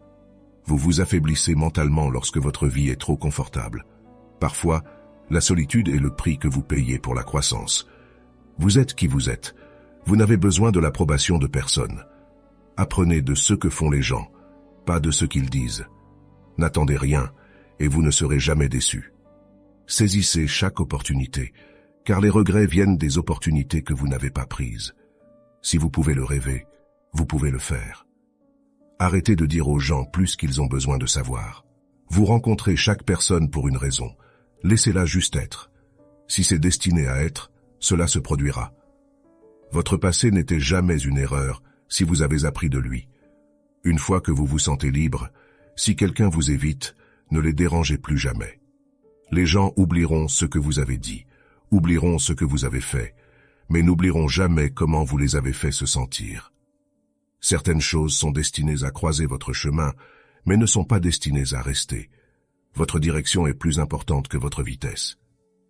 Vous vous affaiblissez mentalement lorsque votre vie est trop confortable. Parfois, la solitude est le prix que vous payez pour la croissance. Vous êtes qui vous êtes. Vous n'avez besoin de l'approbation de personne. Apprenez de ce que font les gens, pas de ce qu'ils disent. N'attendez rien et vous ne serez jamais déçu. Saisissez chaque opportunité, car les regrets viennent des opportunités que vous n'avez pas prises. Si vous pouvez le rêver, vous pouvez le faire. Arrêtez de dire aux gens plus qu'ils ont besoin de savoir. Vous rencontrez chaque personne pour une raison. Laissez-la juste être. Si c'est destiné à être, cela se produira. Votre passé n'était jamais une erreur si vous avez appris de lui. Une fois que vous vous sentez libre, si quelqu'un vous évite, ne les dérangez plus jamais. Les gens oublieront ce que vous avez dit, oublieront ce que vous avez fait, mais n'oublieront jamais comment vous les avez fait se sentir. Certaines choses sont destinées à croiser votre chemin, mais ne sont pas destinées à rester. Votre direction est plus importante que votre vitesse.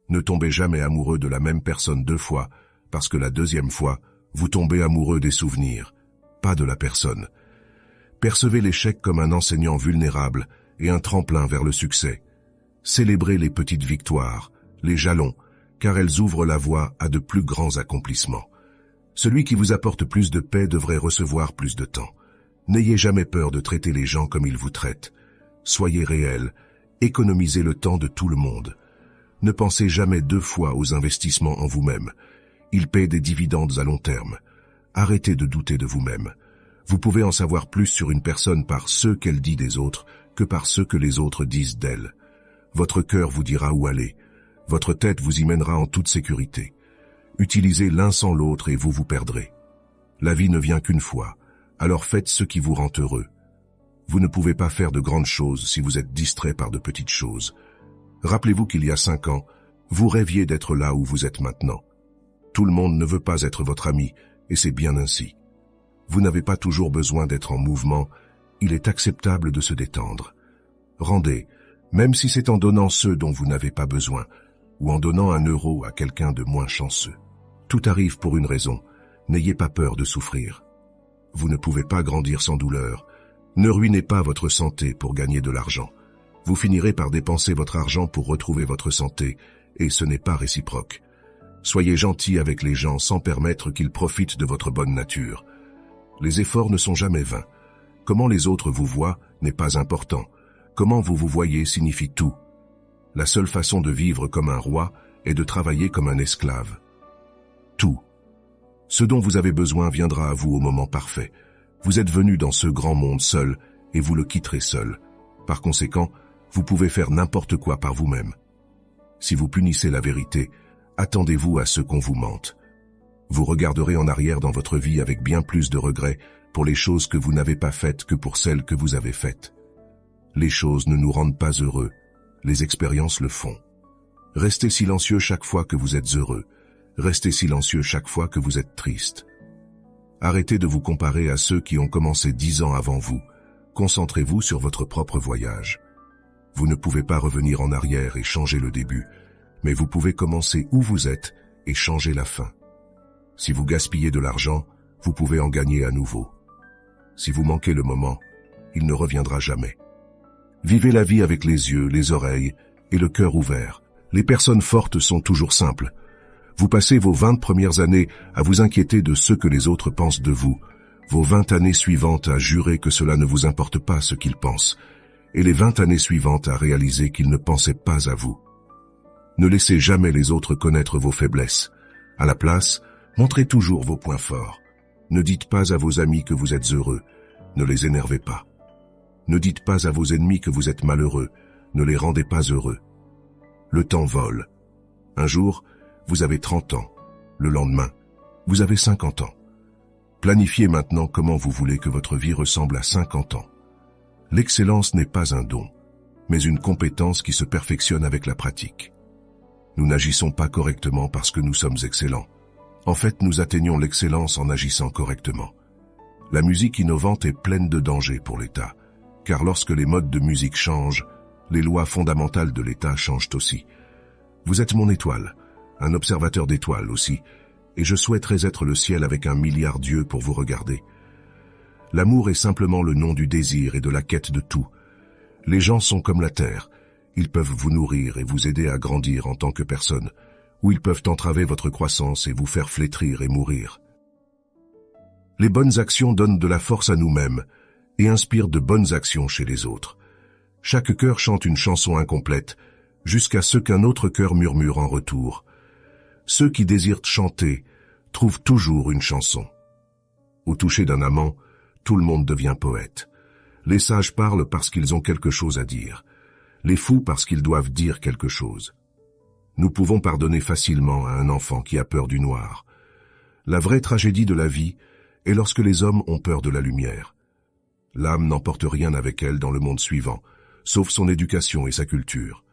Ne tombez jamais amoureux de la même personne 2 fois, parce que la 2e fois, vous tombez amoureux des souvenirs, pas de la personne. Percevez l'échec comme un enseignant vulnérable et un tremplin vers le succès. Célébrez les petites victoires, les jalons, car elles ouvrent la voie à de plus grands accomplissements. Celui qui vous apporte plus de paix devrait recevoir plus de temps. N'ayez jamais peur de traiter les gens comme ils vous traitent. Soyez réel, économisez le temps de tout le monde. Ne pensez jamais 2 fois aux investissements en vous-même. Ils paient des dividendes à long terme. Arrêtez de douter de vous-même. Vous pouvez en savoir plus sur une personne par ce qu'elle dit des autres que par ce que les autres disent d'elle. Votre cœur vous dira où aller. Votre tête vous y mènera en toute sécurité. Utilisez l'un sans l'autre et vous vous perdrez. La vie ne vient qu'une fois, alors faites ce qui vous rend heureux. Vous ne pouvez pas faire de grandes choses si vous êtes distrait par de petites choses. Rappelez-vous qu'il y a 5 ans, vous rêviez d'être là où vous êtes maintenant. Tout le monde ne veut pas être votre ami, et c'est bien ainsi. Vous n'avez pas toujours besoin d'être en mouvement, il est acceptable de se détendre. Rendez, même si c'est en donnant ceux dont vous n'avez pas besoin, ou en donnant 1 euro à quelqu'un de moins chanceux. Tout arrive pour une raison, n'ayez pas peur de souffrir. Vous ne pouvez pas grandir sans douleur. Ne ruinez pas votre santé pour gagner de l'argent. Vous finirez par dépenser votre argent pour retrouver votre santé, et ce n'est pas réciproque. Soyez gentil avec les gens sans permettre qu'ils profitent de votre bonne nature. Les efforts ne sont jamais vains. Comment les autres vous voient n'est pas important. Comment vous vous voyez signifie tout. La seule façon de vivre comme un roi est de travailler comme un esclave. Tout. Ce dont vous avez besoin viendra à vous au moment parfait. Vous êtes venu dans ce grand monde seul et vous le quitterez seul. Par conséquent, vous pouvez faire n'importe quoi par vous-même. Si vous punissez la vérité, attendez-vous à ce qu'on vous mente. Vous regarderez en arrière dans votre vie avec bien plus de regrets pour les choses que vous n'avez pas faites que pour celles que vous avez faites. Les choses ne nous rendent pas heureux, les expériences le font. Restez silencieux chaque fois que vous êtes heureux, restez silencieux chaque fois que vous êtes triste. Arrêtez de vous comparer à ceux qui ont commencé 10 ans avant vous, concentrez-vous sur votre propre voyage. Vous ne pouvez pas revenir en arrière et changer le début, mais vous pouvez commencer où vous êtes et changer la fin. Si vous gaspillez de l'argent, vous pouvez en gagner à nouveau. Si vous manquez le moment, il ne reviendra jamais. Vivez la vie avec les yeux, les oreilles et le cœur ouvert. Les personnes fortes sont toujours simples. Vous passez vos 20 premières années à vous inquiéter de ce que les autres pensent de vous, vos 20 années suivantes à jurer que cela ne vous importe pas ce qu'ils pensent, et les 20 années suivantes à réaliser qu'ils ne pensaient pas à vous. Ne laissez jamais les autres connaître vos faiblesses. À la place, montrez toujours vos points forts. Ne dites pas à vos amis que vous êtes heureux, ne les énervez pas. Ne dites pas à vos ennemis que vous êtes malheureux, ne les rendez pas heureux. Le temps vole. Un jour, vous avez 30 ans. Le lendemain, vous avez 50 ans. Planifiez maintenant comment vous voulez que votre vie ressemble à 50 ans. L'excellence n'est pas un don, mais une compétence qui se perfectionne avec la pratique. Nous n'agissons pas correctement parce que nous sommes excellents. En fait, nous atteignons l'excellence en agissant correctement. La musique innovante est pleine de dangers pour l'État, car lorsque les modes de musique changent, les lois fondamentales de l'État changent aussi. Vous êtes mon étoile, un observateur d'étoiles aussi, et je souhaiterais être le ciel avec 1 milliard d'yeux pour vous regarder. L'amour est simplement le nom du désir et de la quête de tout. Les gens sont comme la terre, ils peuvent vous nourrir et vous aider à grandir en tant que personne, ou ils peuvent entraver votre croissance et vous faire flétrir et mourir. Les bonnes actions donnent de la force à nous-mêmes et inspirent de bonnes actions chez les autres. Chaque cœur chante une chanson incomplète, jusqu'à ce qu'un autre cœur murmure en retour. Ceux qui désirent chanter trouvent toujours une chanson. Au toucher d'un amant, tout le monde devient poète. Les sages parlent parce qu'ils ont quelque chose à dire. Les fous parce qu'ils doivent dire quelque chose. Nous pouvons pardonner facilement à un enfant qui a peur du noir. La vraie tragédie de la vie est lorsque les hommes ont peur de la lumière. L'âme n'emporte rien avec elle dans le monde suivant, sauf son éducation et sa culture.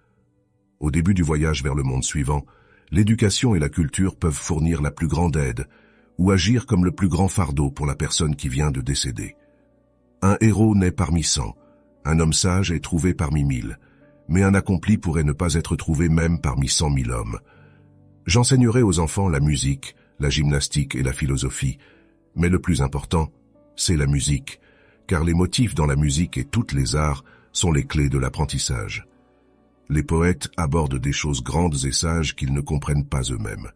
Au début du voyage vers le monde suivant, l'éducation et la culture peuvent fournir la plus grande aide, ou agir comme le plus grand fardeau pour la personne qui vient de décéder. Un héros naît parmi 100, un homme sage est trouvé parmi 1000, mais un accompli pourrait ne pas être trouvé même parmi 100 000 hommes. J'enseignerai aux enfants la musique, la gymnastique et la philosophie, mais le plus important, c'est la musique, car les motifs dans la musique et toutes les arts sont les clés de l'apprentissage. Les poètes abordent des choses grandes et sages qu'ils ne comprennent pas eux-mêmes.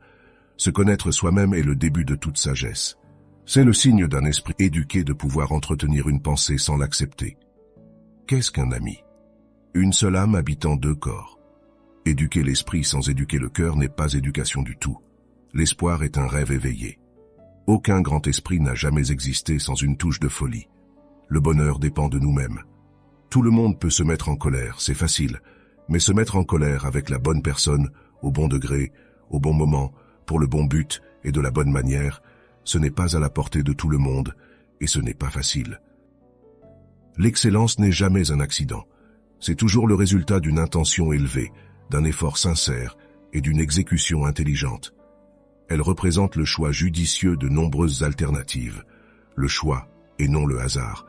Se connaître soi-même est le début de toute sagesse. C'est le signe d'un esprit éduqué de pouvoir entretenir une pensée sans l'accepter. Qu'est-ce qu'un ami? Une seule âme habitant 2 corps. Éduquer l'esprit sans éduquer le cœur n'est pas éducation du tout. L'espoir est un rêve éveillé. Aucun grand esprit n'a jamais existé sans une touche de folie. Le bonheur dépend de nous-mêmes. Tout le monde peut se mettre en colère, c'est facile, mais se mettre en colère avec la bonne personne, au bon degré, au bon moment, pour le bon but et de la bonne manière, ce n'est pas à la portée de tout le monde, et ce n'est pas facile. L'excellence n'est jamais un accident. C'est toujours le résultat d'une intention élevée, d'un effort sincère et d'une exécution intelligente. Elle représente le choix judicieux de nombreuses alternatives. Le choix, et non le hasard,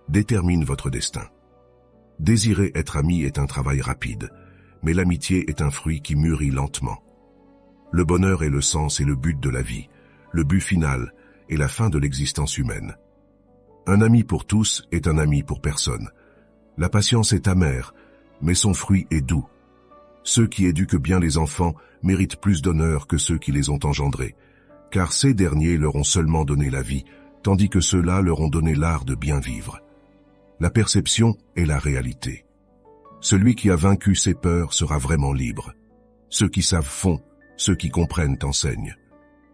détermine votre destin. Désirer être ami est un travail rapide, mais l'amitié est un fruit qui mûrit lentement. Le bonheur est le sens et le but de la vie, le but final est la fin de l'existence humaine. Un ami pour tous est un ami pour personne. La patience est amère, mais son fruit est doux. Ceux qui éduquent bien les enfants méritent plus d'honneur que ceux qui les ont engendrés, car ces derniers leur ont seulement donné la vie, tandis que ceux-là leur ont donné l'art de bien vivre. La perception est la réalité. Celui qui a vaincu ses peurs sera vraiment libre. Ceux qui savent font, ceux qui comprennent enseignent.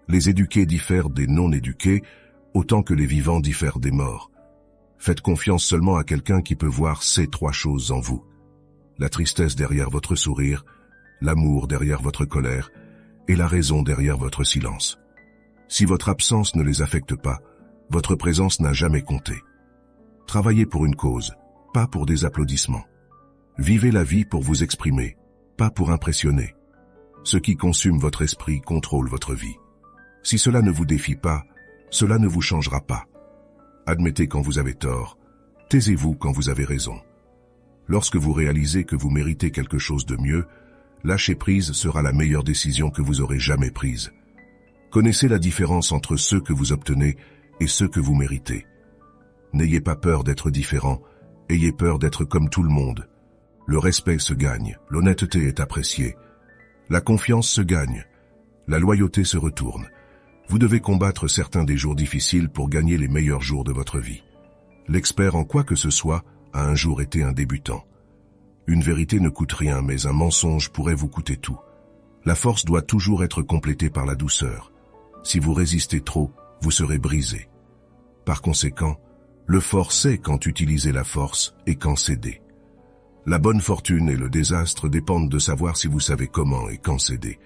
Les éduqués diffèrent des non-éduqués, autant que les vivants diffèrent des morts. Faites confiance seulement à quelqu'un qui peut voir ces 3 choses en vous. La tristesse derrière votre sourire, l'amour derrière votre colère, et la raison derrière votre silence. Si votre absence ne les affecte pas, Votre présence n'a jamais compté. Travaillez pour une cause, pas pour des applaudissements. Vivez la vie pour vous exprimer, pas pour impressionner. Ce qui consume votre esprit contrôle votre vie. Si cela ne vous défie pas, cela ne vous changera pas. Admettez quand vous avez tort, taisez-vous quand vous avez raison. Lorsque vous réalisez que vous méritez quelque chose de mieux, lâcher prise sera la meilleure décision que vous aurez jamais prise. Connaissez la différence entre ceux que vous obtenez et ceux que vous méritez. N'ayez pas peur d'être différent, ayez peur d'être comme tout le monde. Le respect se gagne, l'honnêteté est appréciée. La confiance se gagne, la loyauté se retourne. Vous devez combattre certains des jours difficiles pour gagner les meilleurs jours de votre vie. L'expert en quoi que ce soit a un jour été un débutant. Une vérité ne coûte rien, mais un mensonge pourrait vous coûter tout. La force doit toujours être complétée par la douceur. Si vous résistez trop, vous serez brisé. Par conséquent, le fort sait quand utiliser la force et quand céder. La bonne fortune et le désastre dépendent de savoir si vous savez comment et quand céder.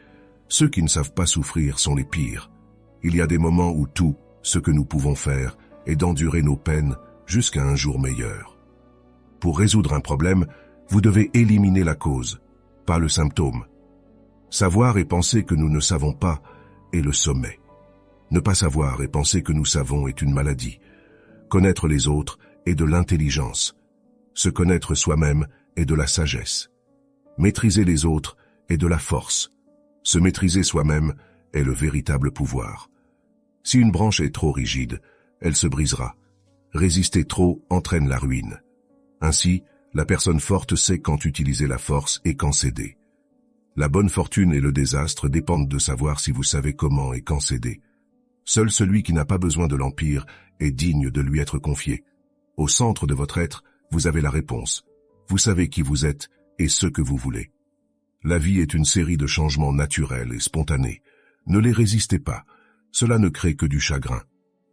Ceux qui ne savent pas souffrir sont les pires. Il y a des moments où tout, ce que nous pouvons faire, est d'endurer nos peines jusqu'à un jour meilleur. Pour résoudre un problème, vous devez éliminer la cause, pas le symptôme. Savoir et penser que nous ne savons pas est le sommet. Ne pas savoir et penser que nous savons est une maladie. Connaître les autres est de l'intelligence. Se connaître soi-même est de la sagesse. Maîtriser les autres est de la force. Se maîtriser soi-même est le véritable pouvoir. Si une branche est trop rigide, elle se brisera. Résister trop entraîne la ruine. Ainsi, la personne forte sait quand utiliser la force et quand céder. La bonne fortune et le désastre dépendent de savoir si vous savez comment et quand céder. Seul celui qui n'a pas besoin de l'empire est digne de lui être confié. Au centre de votre être, vous avez la réponse. Vous savez qui vous êtes et ce que vous voulez. La vie est une série de changements naturels et spontanés. Ne les résistez pas. Cela ne crée que du chagrin.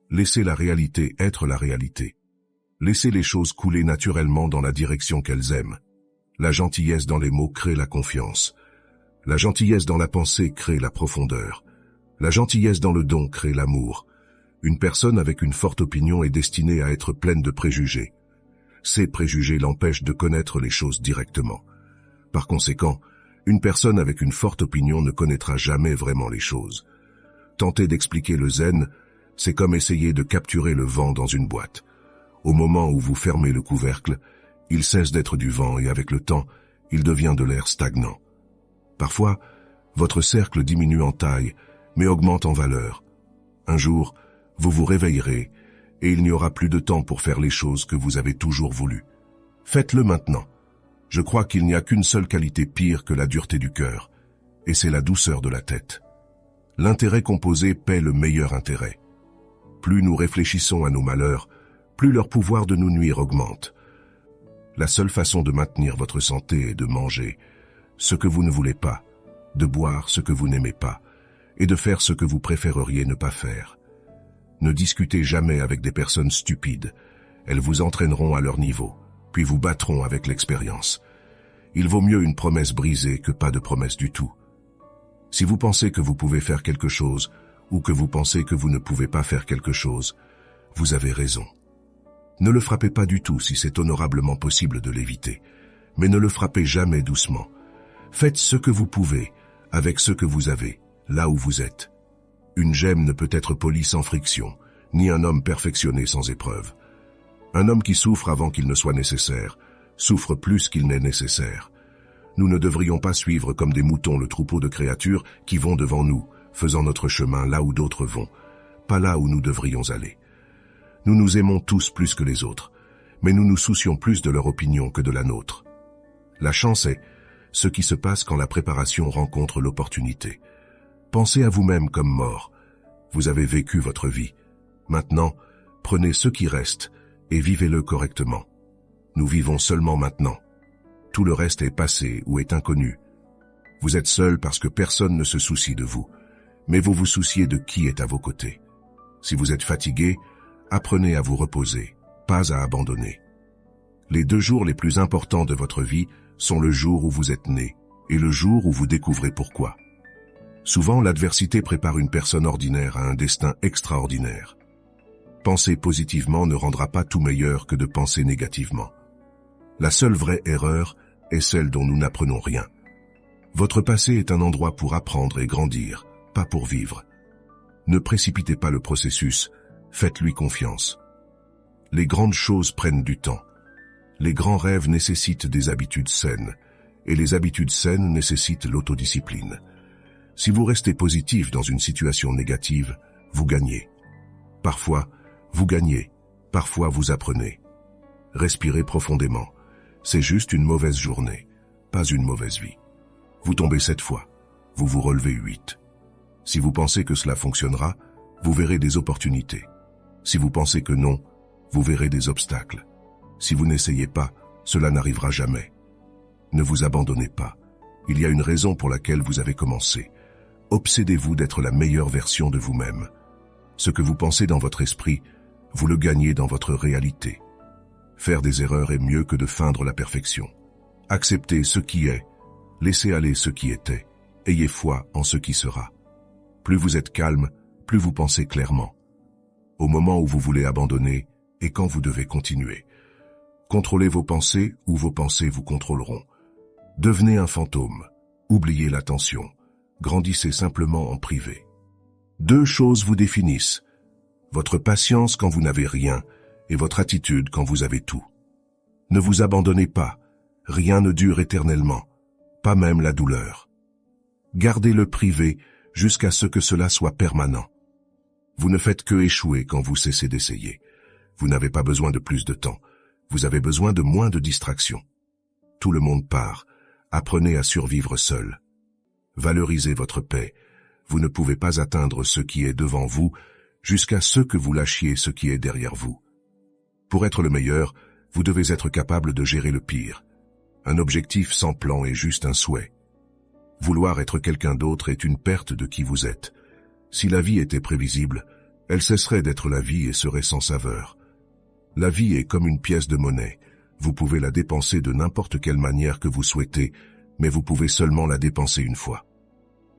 Laissez la réalité être la réalité. Laissez les choses couler naturellement dans la direction qu'elles aiment. La gentillesse dans les mots crée la confiance. La gentillesse dans la pensée crée la profondeur. La gentillesse dans le don crée l'amour. Une personne avec une forte opinion est destinée à être pleine de préjugés. Ces préjugés l'empêchent de connaître les choses directement. Par conséquent, une personne avec une forte opinion ne connaîtra jamais vraiment les choses. Tenter d'expliquer le zen, c'est comme essayer de capturer le vent dans une boîte. Au moment où vous fermez le couvercle, il cesse d'être du vent et avec le temps, il devient de l'air stagnant. Parfois, votre cercle diminue en taille, mais augmente en valeur. Un jour, vous vous réveillerez et il n'y aura plus de temps pour faire les choses que vous avez toujours voulu. Faites-le maintenant. Je crois qu'il n'y a qu'une seule qualité pire que la dureté du cœur, et c'est la douceur de la tête. L'intérêt composé paie le meilleur intérêt. Plus nous réfléchissons à nos malheurs, plus leur pouvoir de nous nuire augmente. La seule façon de maintenir votre santé est de manger ce que vous ne voulez pas, de boire ce que vous n'aimez pas, et de faire ce que vous préféreriez ne pas faire. Ne discutez jamais avec des personnes stupides. Elles vous entraîneront à leur niveau, puis vous battront avec l'expérience. Il vaut mieux une promesse brisée que pas de promesse du tout. Si vous pensez que vous pouvez faire quelque chose, ou que vous pensez que vous ne pouvez pas faire quelque chose, vous avez raison. Ne le frappez pas du tout si c'est honorablement possible de l'éviter, mais ne le frappez jamais doucement. Faites ce que vous pouvez, avec ce que vous avez, là où vous êtes. Une gemme ne peut être polie sans friction, ni un homme perfectionné sans épreuve. Un homme qui souffre avant qu'il ne soit nécessaire, souffre plus qu'il n'est nécessaire. Nous ne devrions pas suivre comme des moutons le troupeau de créatures qui vont devant nous, faisant notre chemin là où d'autres vont, pas là où nous devrions aller. Nous nous aimons tous plus que les autres, mais nous nous soucions plus de leur opinion que de la nôtre. La chance est ce qui se passe quand la préparation rencontre l'opportunité. Pensez à vous-même comme mort. Vous avez vécu votre vie. Maintenant, prenez ce qui reste et vivez-le correctement. Nous vivons seulement maintenant. Tout le reste est passé ou est inconnu. Vous êtes seul parce que personne ne se soucie de vous, mais vous vous souciez de qui est à vos côtés. Si vous êtes fatigué, apprenez à vous reposer, pas à abandonner. Les 2 jours les plus importants de votre vie sont le jour où vous êtes né et le jour où vous découvrez pourquoi. Souvent, l'adversité prépare une personne ordinaire à un destin extraordinaire. Penser positivement ne rendra pas tout meilleur que de penser négativement. La seule vraie erreur est celle dont nous n'apprenons rien. Votre passé est un endroit pour apprendre et grandir, pas pour vivre. Ne précipitez pas le processus, faites-lui confiance. Les grandes choses prennent du temps. Les grands rêves nécessitent des habitudes saines, et les habitudes saines nécessitent l'autodiscipline. Si vous restez positif dans une situation négative, vous gagnez. Parfois, vous gagnez, parfois vous apprenez. Respirez profondément. C'est juste une mauvaise journée, pas une mauvaise vie. Vous tombez 7 fois, vous vous relevez 8. Si vous pensez que cela fonctionnera, vous verrez des opportunités. Si vous pensez que non, vous verrez des obstacles. Si vous n'essayez pas, cela n'arrivera jamais. Ne vous abandonnez pas. Il y a une raison pour laquelle vous avez commencé. Obsédez-vous d'être la meilleure version de vous-même. Ce que vous pensez dans votre esprit, vous le gagnez dans votre réalité. Faire des erreurs est mieux que de feindre la perfection. Acceptez ce qui est, laissez aller ce qui était, ayez foi en ce qui sera. Plus vous êtes calme, plus vous pensez clairement. Au moment où vous voulez abandonner et quand vous devez continuer. Contrôlez vos pensées ou vos pensées vous contrôleront. Devenez un fantôme, oubliez l'attention, grandissez simplement en privé. 2 choses vous définissent. Votre patience quand vous n'avez rien et votre attitude quand vous avez tout. Ne vous abandonnez pas, rien ne dure éternellement, pas même la douleur. Gardez-le privé jusqu'à ce que cela soit permanent. Vous ne faites que échouer quand vous cessez d'essayer. Vous n'avez pas besoin de plus de temps, vous avez besoin de moins de distractions. Tout le monde part, apprenez à survivre seul. Valorisez votre paix, vous ne pouvez pas atteindre ce qui est devant vous jusqu'à ce que vous lâchiez ce qui est derrière vous. Pour être le meilleur, vous devez être capable de gérer le pire. Un objectif sans plan est juste un souhait. Vouloir être quelqu'un d'autre est une perte de qui vous êtes. Si la vie était prévisible, elle cesserait d'être la vie et serait sans saveur. La vie est comme une pièce de monnaie. Vous pouvez la dépenser de n'importe quelle manière que vous souhaitez, mais vous pouvez seulement la dépenser une fois.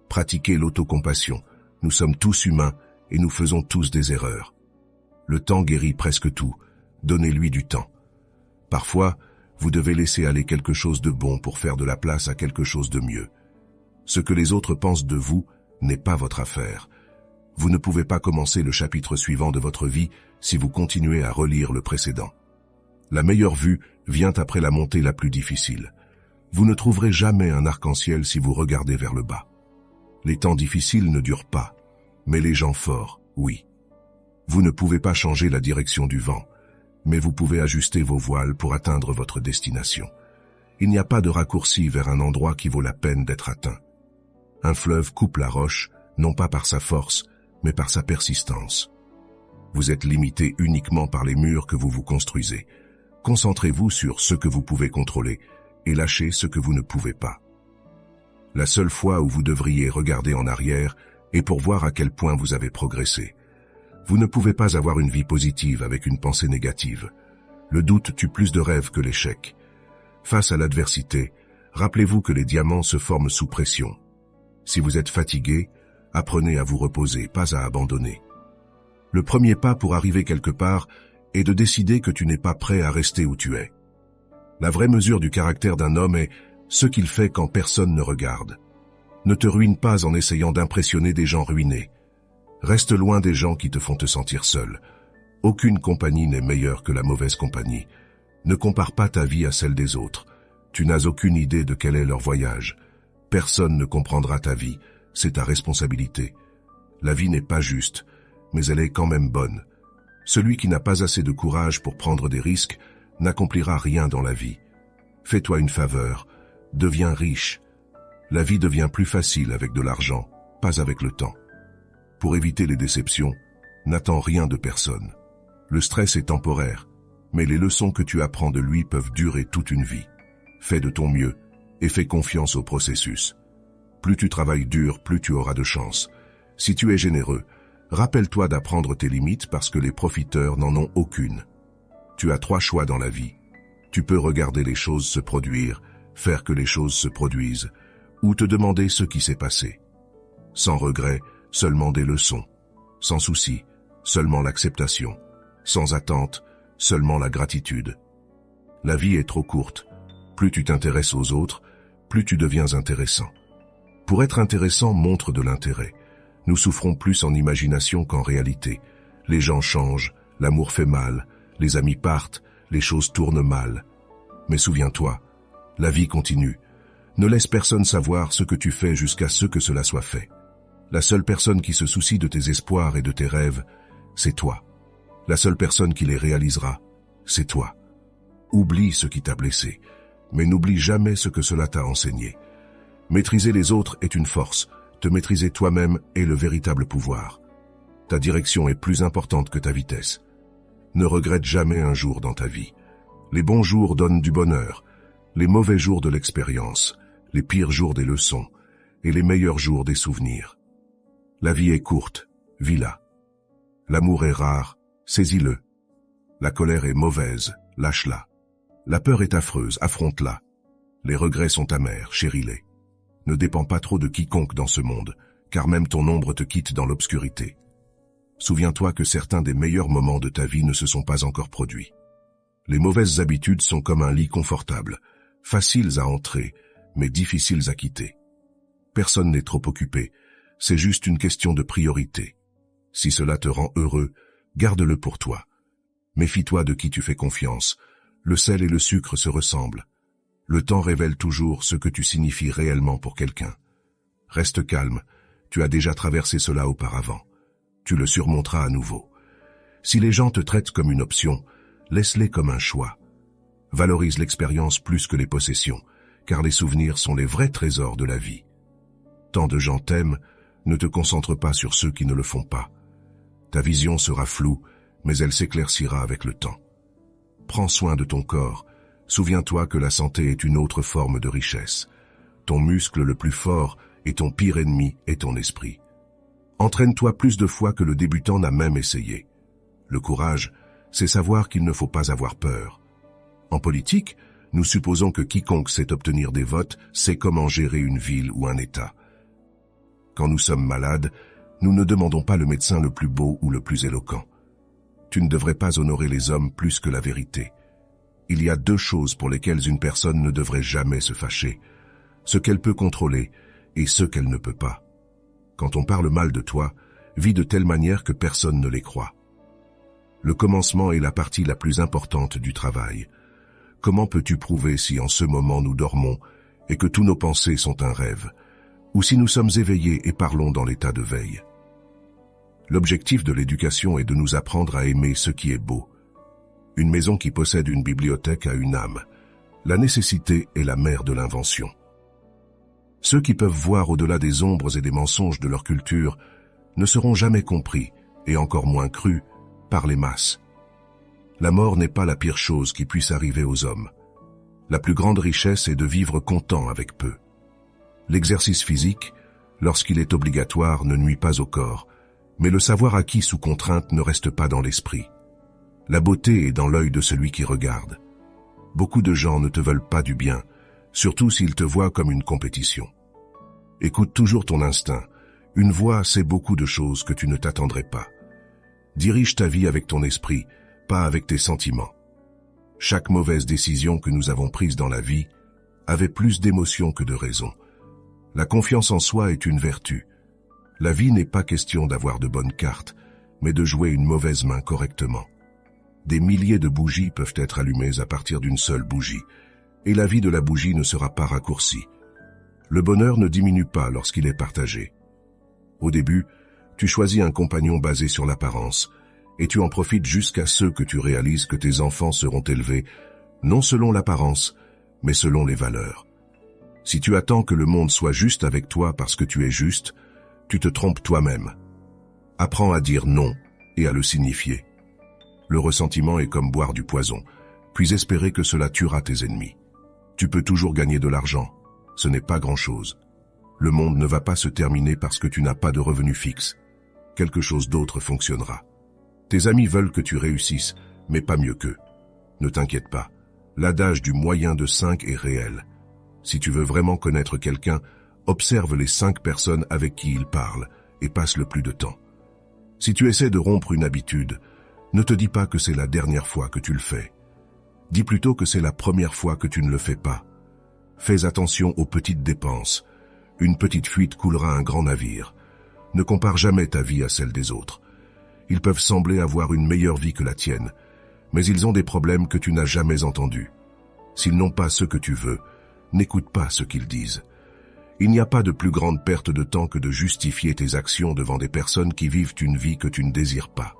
Pratiquez l'autocompassion. Nous sommes tous humains et nous faisons tous des erreurs. Le temps guérit presque tout. Donnez-lui du temps. Parfois, vous devez laisser aller quelque chose de bon pour faire de la place à quelque chose de mieux. Ce que les autres pensent de vous n'est pas votre affaire. Vous ne pouvez pas commencer le chapitre suivant de votre vie si vous continuez à relire le précédent. La meilleure vue vient après la montée la plus difficile. Vous ne trouverez jamais un arc-en-ciel si vous regardez vers le bas. Les temps difficiles ne durent pas, mais les gens forts, oui. Vous ne pouvez pas changer la direction du vent, mais vous pouvez ajuster vos voiles pour atteindre votre destination. Il n'y a pas de raccourci vers un endroit qui vaut la peine d'être atteint. Un fleuve coupe la roche, non pas par sa force, mais par sa persistance. Vous êtes limité uniquement par les murs que vous vous construisez. Concentrez-vous sur ce que vous pouvez contrôler et lâchez ce que vous ne pouvez pas. La seule fois où vous devriez regarder en arrière est pour voir à quel point vous avez progressé. Vous ne pouvez pas avoir une vie positive avec une pensée négative. Le doute tue plus de rêves que l'échec. Face à l'adversité, rappelez-vous que les diamants se forment sous pression. Si vous êtes fatigué, apprenez à vous reposer, pas à abandonner. Le premier pas pour arriver quelque part est de décider que tu n'es pas prêt à rester où tu es. La vraie mesure du caractère d'un homme est ce qu'il fait quand personne ne regarde. Ne te ruine pas en essayant d'impressionner des gens ruinés. Reste loin des gens qui te font te sentir seul. Aucune compagnie n'est meilleure que la mauvaise compagnie. Ne compare pas ta vie à celle des autres. Tu n'as aucune idée de quel est leur voyage. Personne ne comprendra ta vie, c'est ta responsabilité. La vie n'est pas juste, mais elle est quand même bonne. Celui qui n'a pas assez de courage pour prendre des risques n'accomplira rien dans la vie. Fais-toi une faveur, deviens riche. La vie devient plus facile avec de l'argent, pas avec le temps. Pour éviter les déceptions, n'attends rien de personne. Le stress est temporaire, mais les leçons que tu apprends de lui peuvent durer toute une vie. Fais de ton mieux et fais confiance au processus. Plus tu travailles dur, plus tu auras de chance. Si tu es généreux, rappelle-toi d'apprendre tes limites parce que les profiteurs n'en ont aucune. Tu as 3 choix dans la vie. Tu peux regarder les choses se produire, faire que les choses se produisent, ou te demander ce qui s'est passé. Sans regret, seulement des leçons. Sans souci, seulement l'acceptation. sans attente, seulement la gratitude. La vie est trop courte. Plus tu t'intéresses aux autres, plus tu deviens intéressant. Pour être intéressant, montre de l'intérêt. Nous souffrons plus en imagination qu'en réalité. Les gens changent, l'amour fait mal, les amis partent, les choses tournent mal. Mais souviens-toi, la vie continue. Ne laisse personne savoir ce que tu fais jusqu'à ce que cela soit fait. La seule personne qui se soucie de tes espoirs et de tes rêves, c'est toi. La seule personne qui les réalisera, c'est toi. Oublie ce qui t'a blessé, mais n'oublie jamais ce que cela t'a enseigné. Maîtriser les autres est une force, te maîtriser toi-même est le véritable pouvoir. Ta direction est plus importante que ta vitesse. Ne regrette jamais un jour dans ta vie. Les bons jours donnent du bonheur, les mauvais jours de l'expérience, les pires jours des leçons, et les meilleurs jours des souvenirs. La vie est courte, vis-la. L'amour est rare, saisis-le. La colère est mauvaise, lâche-la. La peur est affreuse, affronte-la. Les regrets sont amers, chéris-les. Ne dépends pas trop de quiconque dans ce monde, car même ton ombre te quitte dans l'obscurité. Souviens-toi que certains des meilleurs moments de ta vie ne se sont pas encore produits. Les mauvaises habitudes sont comme un lit confortable, faciles à entrer, mais difficiles à quitter. Personne n'est trop occupé, c'est juste une question de priorité. Si cela te rend heureux, garde-le pour toi. Méfie-toi de qui tu fais confiance. Le sel et le sucre se ressemblent. Le temps révèle toujours ce que tu signifies réellement pour quelqu'un. Reste calme, tu as déjà traversé cela auparavant. Tu le surmonteras à nouveau. Si les gens te traitent comme une option, laisse-les comme un choix. Valorise l'expérience plus que les possessions, car les souvenirs sont les vrais trésors de la vie. Tant de gens t'aiment, ne te concentre pas sur ceux qui ne le font pas. Ta vision sera floue, mais elle s'éclaircira avec le temps. Prends soin de ton corps. Souviens-toi que la santé est une autre forme de richesse. Ton muscle le plus fort et ton pire ennemi est ton esprit. Entraîne-toi plus de fois que le débutant n'a même essayé. Le courage, c'est savoir qu'il ne faut pas avoir peur. En politique, nous supposons que quiconque sait obtenir des votes sait comment gérer une ville ou un État. Quand nous sommes malades, nous ne demandons pas le médecin le plus beau ou le plus éloquent. Tu ne devrais pas honorer les hommes plus que la vérité. Il y a deux choses pour lesquelles une personne ne devrait jamais se fâcher, ce qu'elle peut contrôler et ce qu'elle ne peut pas. Quand on parle mal de toi, vis de telle manière que personne ne les croit. Le commencement est la partie la plus importante du travail. Comment peux-tu prouver si en ce moment nous dormons et que tous nos pensées sont un rêve, ou si nous sommes éveillés et parlons dans l'état de veille? L'objectif de l'éducation est de nous apprendre à aimer ce qui est beau. Une maison qui possède une bibliothèque a une âme. La nécessité est la mère de l'invention. Ceux qui peuvent voir au-delà des ombres et des mensonges de leur culture ne seront jamais compris, et encore moins crus, par les masses. La mort n'est pas la pire chose qui puisse arriver aux hommes. La plus grande richesse est de vivre content avec peu. L'exercice physique, lorsqu'il est obligatoire, ne nuit pas au corps, mais le savoir acquis sous contrainte ne reste pas dans l'esprit. La beauté est dans l'œil de celui qui regarde. Beaucoup de gens ne te veulent pas du bien, surtout s'ils te voient comme une compétition. Écoute toujours ton instinct. Une voix sait beaucoup de choses que tu ne t'attendrais pas. Dirige ta vie avec ton esprit, pas avec tes sentiments. Chaque mauvaise décision que nous avons prise dans la vie avait plus d'émotion que de raison. La confiance en soi est une vertu. La vie n'est pas question d'avoir de bonnes cartes, mais de jouer une mauvaise main correctement. Des milliers de bougies peuvent être allumées à partir d'une seule bougie, et la vie de la bougie ne sera pas raccourcie. Le bonheur ne diminue pas lorsqu'il est partagé. Au début, tu choisis un compagnon basé sur l'apparence, et tu en profites jusqu'à ce que tu réalises que tes enfants seront élevés, non selon l'apparence, mais selon les valeurs. Si tu attends que le monde soit juste avec toi parce que tu es juste, tu te trompes toi-même. Apprends à dire non et à le signifier. Le ressentiment est comme boire du poison, puis espérer que cela tuera tes ennemis. Tu peux toujours gagner de l'argent, ce n'est pas grand-chose. Le monde ne va pas se terminer parce que tu n'as pas de revenu fixe. Quelque chose d'autre fonctionnera. Tes amis veulent que tu réussisses, mais pas mieux qu'eux. Ne t'inquiète pas, l'adage du moyen de 5 est réel. Si tu veux vraiment connaître quelqu'un, observe les 5 personnes avec qui il parle et passe le plus de temps. Si tu essaies de rompre une habitude, Ne te dis pas que c'est la dernière fois que tu le fais. Dis plutôt que c'est la première fois que tu ne le fais pas. Fais attention aux petites dépenses. Une petite fuite coulera un grand navire. Ne compare jamais ta vie à celle des autres. Ils peuvent sembler avoir une meilleure vie que la tienne, mais ils ont des problèmes que tu n'as jamais entendus. S'ils n'ont pas ce que tu veux, n'écoute pas ce qu'ils disent. Il n'y a pas de plus grande perte de temps que de justifier tes actions devant des personnes qui vivent une vie que tu ne désires pas.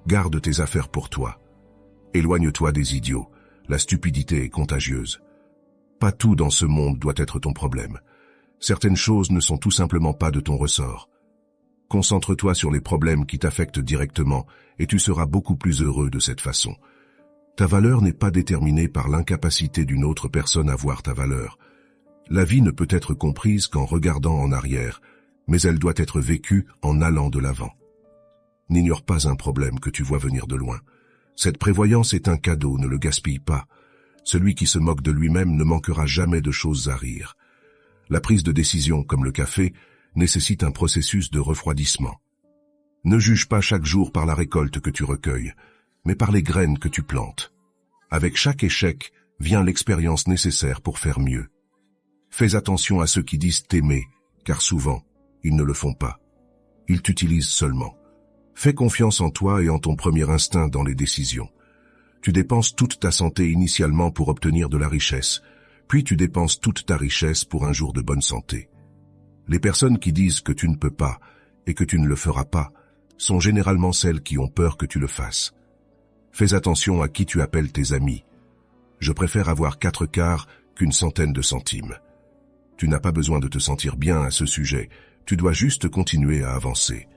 Garde tes affaires pour toi. Éloigne-toi des idiots. La stupidité est contagieuse. Pas tout dans ce monde doit être ton problème. Certaines choses ne sont tout simplement pas de ton ressort. Concentre-toi sur les problèmes qui t'affectent directement et tu seras beaucoup plus heureux de cette façon. Ta valeur n'est pas déterminée par l'incapacité d'une autre personne à voir ta valeur. La vie ne peut être comprise qu'en regardant en arrière, mais elle doit être vécue en allant de l'avant. N'ignore pas un problème que tu vois venir de loin. Cette prévoyance est un cadeau, ne le gaspille pas. Celui qui se moque de lui-même ne manquera jamais de choses à rire. La prise de décision, comme le café, nécessite un processus de refroidissement. Ne juge pas chaque jour par la récolte que tu recueilles, mais par les graines que tu plantes. Avec chaque échec vient l'expérience nécessaire pour faire mieux. Fais attention à ceux qui disent t'aimer, car souvent, ils ne le font pas. Ils t'utilisent seulement. Fais confiance en toi et en ton premier instinct dans les décisions. Tu dépenses toute ta santé initialement pour obtenir de la richesse, puis tu dépenses toute ta richesse pour un jour de bonne santé. Les personnes qui disent que tu ne peux pas et que tu ne le feras pas sont généralement celles qui ont peur que tu le fasses. Fais attention à qui tu appelles tes amis. Je préfère avoir 4 quarts qu'une centaine de centimes. Tu n'as pas besoin de te sentir bien à ce sujet, tu dois juste continuer à avancer.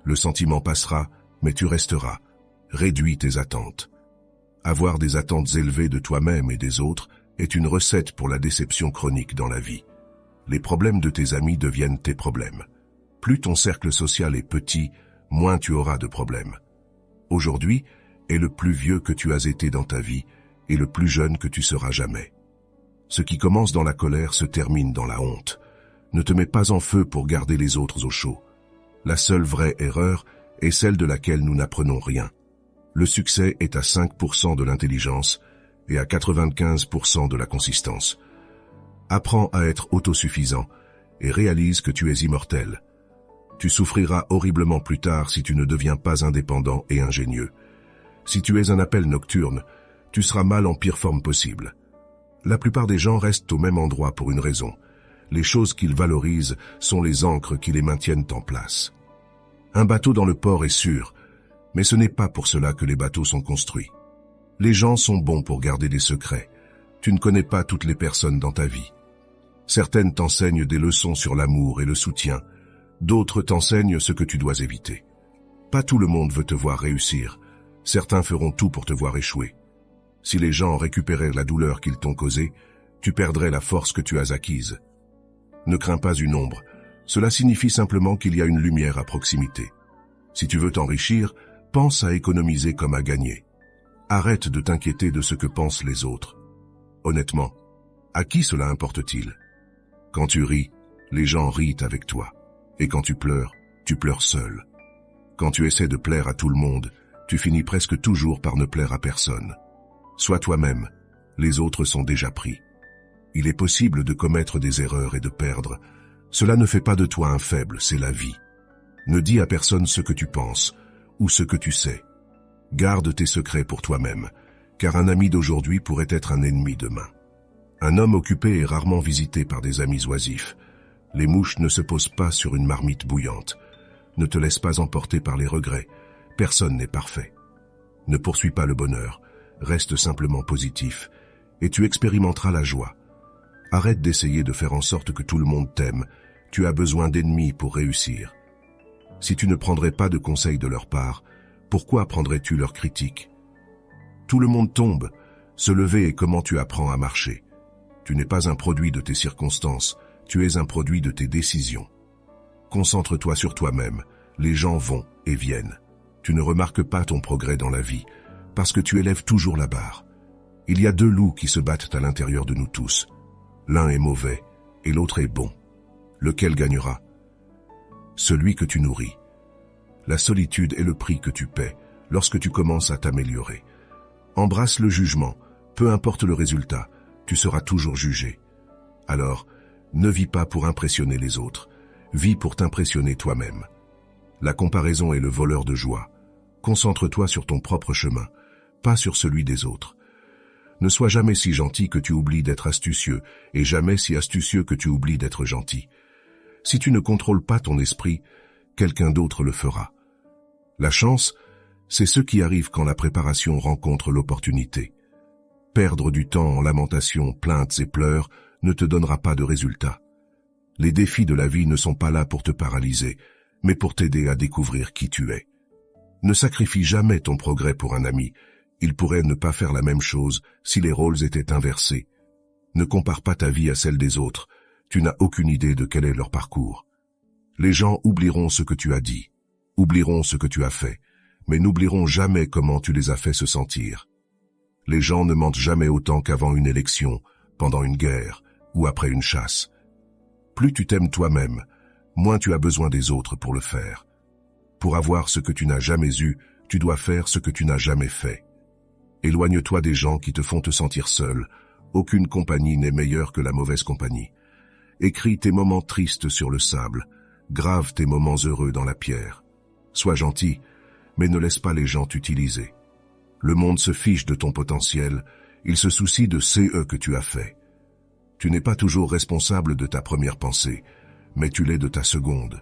Le sentiment passera, mais tu resteras. Réduis tes attentes. Avoir des attentes élevées de toi-même et des autres est une recette pour la déception chronique dans la vie. Les problèmes de tes amis deviennent tes problèmes. Plus ton cercle social est petit, moins tu auras de problèmes. Aujourd'hui est le plus vieux que tu as été dans ta vie et le plus jeune que tu seras jamais. Ce qui commence dans la colère se termine dans la honte. Ne te mets pas en feu pour garder les autres au chaud. La seule vraie erreur est celle de laquelle nous n'apprenons rien. Le succès est à 5% de l'intelligence et à 95% de la consistance. Apprends à être autosuffisant et réalise que tu es immortel. Tu souffriras horriblement plus tard si tu ne deviens pas indépendant et ingénieux. Si tu es un appel nocturne, tu seras mal en pire forme possible. La plupart des gens restent au même endroit pour une raison. Les choses qu'ils valorisent sont les ancres qui les maintiennent en place. Un bateau dans le port est sûr, mais ce n'est pas pour cela que les bateaux sont construits. Les gens sont bons pour garder des secrets. Tu ne connais pas toutes les personnes dans ta vie. Certaines t'enseignent des leçons sur l'amour et le soutien. D'autres t'enseignent ce que tu dois éviter. Pas tout le monde veut te voir réussir. Certains feront tout pour te voir échouer. Si les gens récupéraient la douleur qu'ils t'ont causée, tu perdrais la force que tu as acquise. Ne crains pas une ombre. Cela signifie simplement qu'il y a une lumière à proximité. Si tu veux t'enrichir, pense à économiser comme à gagner. Arrête de t'inquiéter de ce que pensent les autres. Honnêtement, à qui cela importe-t-il? Quand tu ris, les gens rient avec toi. Et quand tu pleures seul. Quand tu essaies de plaire à tout le monde, tu finis presque toujours par ne plaire à personne. Sois toi-même, les autres sont déjà pris. Il est possible de commettre des erreurs et de perdre. Cela ne fait pas de toi un faible, c'est la vie. Ne dis à personne ce que tu penses ou ce que tu sais. Garde tes secrets pour toi-même, car un ami d'aujourd'hui pourrait être un ennemi demain. Un homme occupé est rarement visité par des amis oisifs. Les mouches ne se posent pas sur une marmite bouillante. Ne te laisse pas emporter par les regrets. Personne n'est parfait. Ne poursuis pas le bonheur. Reste simplement positif, et tu expérimenteras la joie. Arrête d'essayer de faire en sorte que tout le monde t'aime. Tu as besoin d'ennemis pour réussir. Si tu ne prendrais pas de conseils de leur part, pourquoi prendrais-tu leurs critiques? Tout le monde tombe. Se lever est comment tu apprends à marcher. Tu n'es pas un produit de tes circonstances, tu es un produit de tes décisions. Concentre-toi sur toi-même. Les gens vont et viennent. Tu ne remarques pas ton progrès dans la vie, parce que tu élèves toujours la barre. Il y a 2 loups qui se battent à l'intérieur de nous tous. L'un est mauvais et l'autre est bon. Lequel gagnera? Celui que tu nourris. La solitude est le prix que tu paies. lorsque tu commences à t'améliorer. Embrasse le jugement, peu importe le résultat, tu seras toujours jugé. Alors, ne vis pas pour impressionner les autres, vis pour t'impressionner toi-même. La comparaison est le voleur de joie. Concentre-toi sur ton propre chemin, pas sur celui des autres. Ne sois jamais si gentil que tu oublies d'être astucieux, et jamais si astucieux que tu oublies d'être gentil. Si tu ne contrôles pas ton esprit, quelqu'un d'autre le fera. La chance, c'est ce qui arrive quand la préparation rencontre l'opportunité. Perdre du temps en lamentations, plaintes et pleurs ne te donnera pas de résultat. Les défis de la vie ne sont pas là pour te paralyser, mais pour t'aider à découvrir qui tu es. Ne sacrifie jamais ton progrès pour un ami. Il pourrait ne pas faire la même chose si les rôles étaient inversés. Ne compare pas ta vie à celle des autres. Tu n'as aucune idée de quel est leur parcours. Les gens oublieront ce que tu as dit, oublieront ce que tu as fait, mais n'oublieront jamais comment tu les as fait se sentir. Les gens ne mentent jamais autant qu'avant une élection, pendant une guerre ou après une chasse. Plus tu t'aimes toi-même, moins tu as besoin des autres pour le faire. Pour avoir ce que tu n'as jamais eu, tu dois faire ce que tu n'as jamais fait. Éloigne-toi des gens qui te font te sentir seul. Aucune compagnie n'est meilleure que la mauvaise compagnie. Écris tes moments tristes sur le sable. Grave tes moments heureux dans la pierre. Sois gentil, mais ne laisse pas les gens t'utiliser. Le monde se fiche de ton potentiel, il se soucie de ce que tu as fait. Tu n'es pas toujours responsable de ta première pensée, mais tu l'es de ta seconde.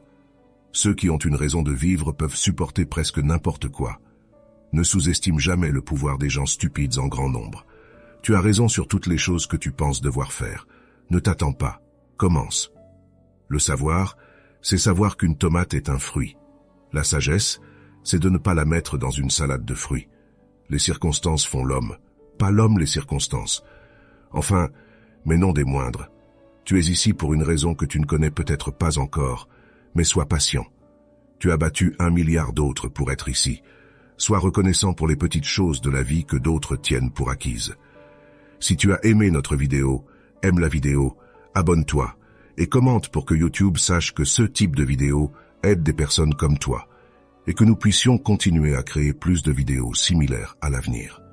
Ceux qui ont une raison de vivre peuvent supporter presque n'importe quoi. Ne sous-estime jamais le pouvoir des gens stupides en grand nombre. Tu as raison sur toutes les choses que tu penses devoir faire. Ne t'attends pas, commence. Le savoir, c'est savoir qu'une tomate est un fruit. La sagesse, c'est de ne pas la mettre dans une salade de fruits. Les circonstances font l'homme, pas l'homme les circonstances. Enfin, mais non des moindres. Tu es ici pour une raison que tu ne connais peut-être pas encore, mais sois patient. Tu as battu 1 milliard d'autres pour être ici. Sois reconnaissant pour les petites choses de la vie que d'autres tiennent pour acquises. Si tu as aimé notre vidéo, aime la vidéo, abonne-toi et commente pour que YouTube sache que ce type de vidéo aide des personnes comme toi et que nous puissions continuer à créer plus de vidéos similaires à l'avenir.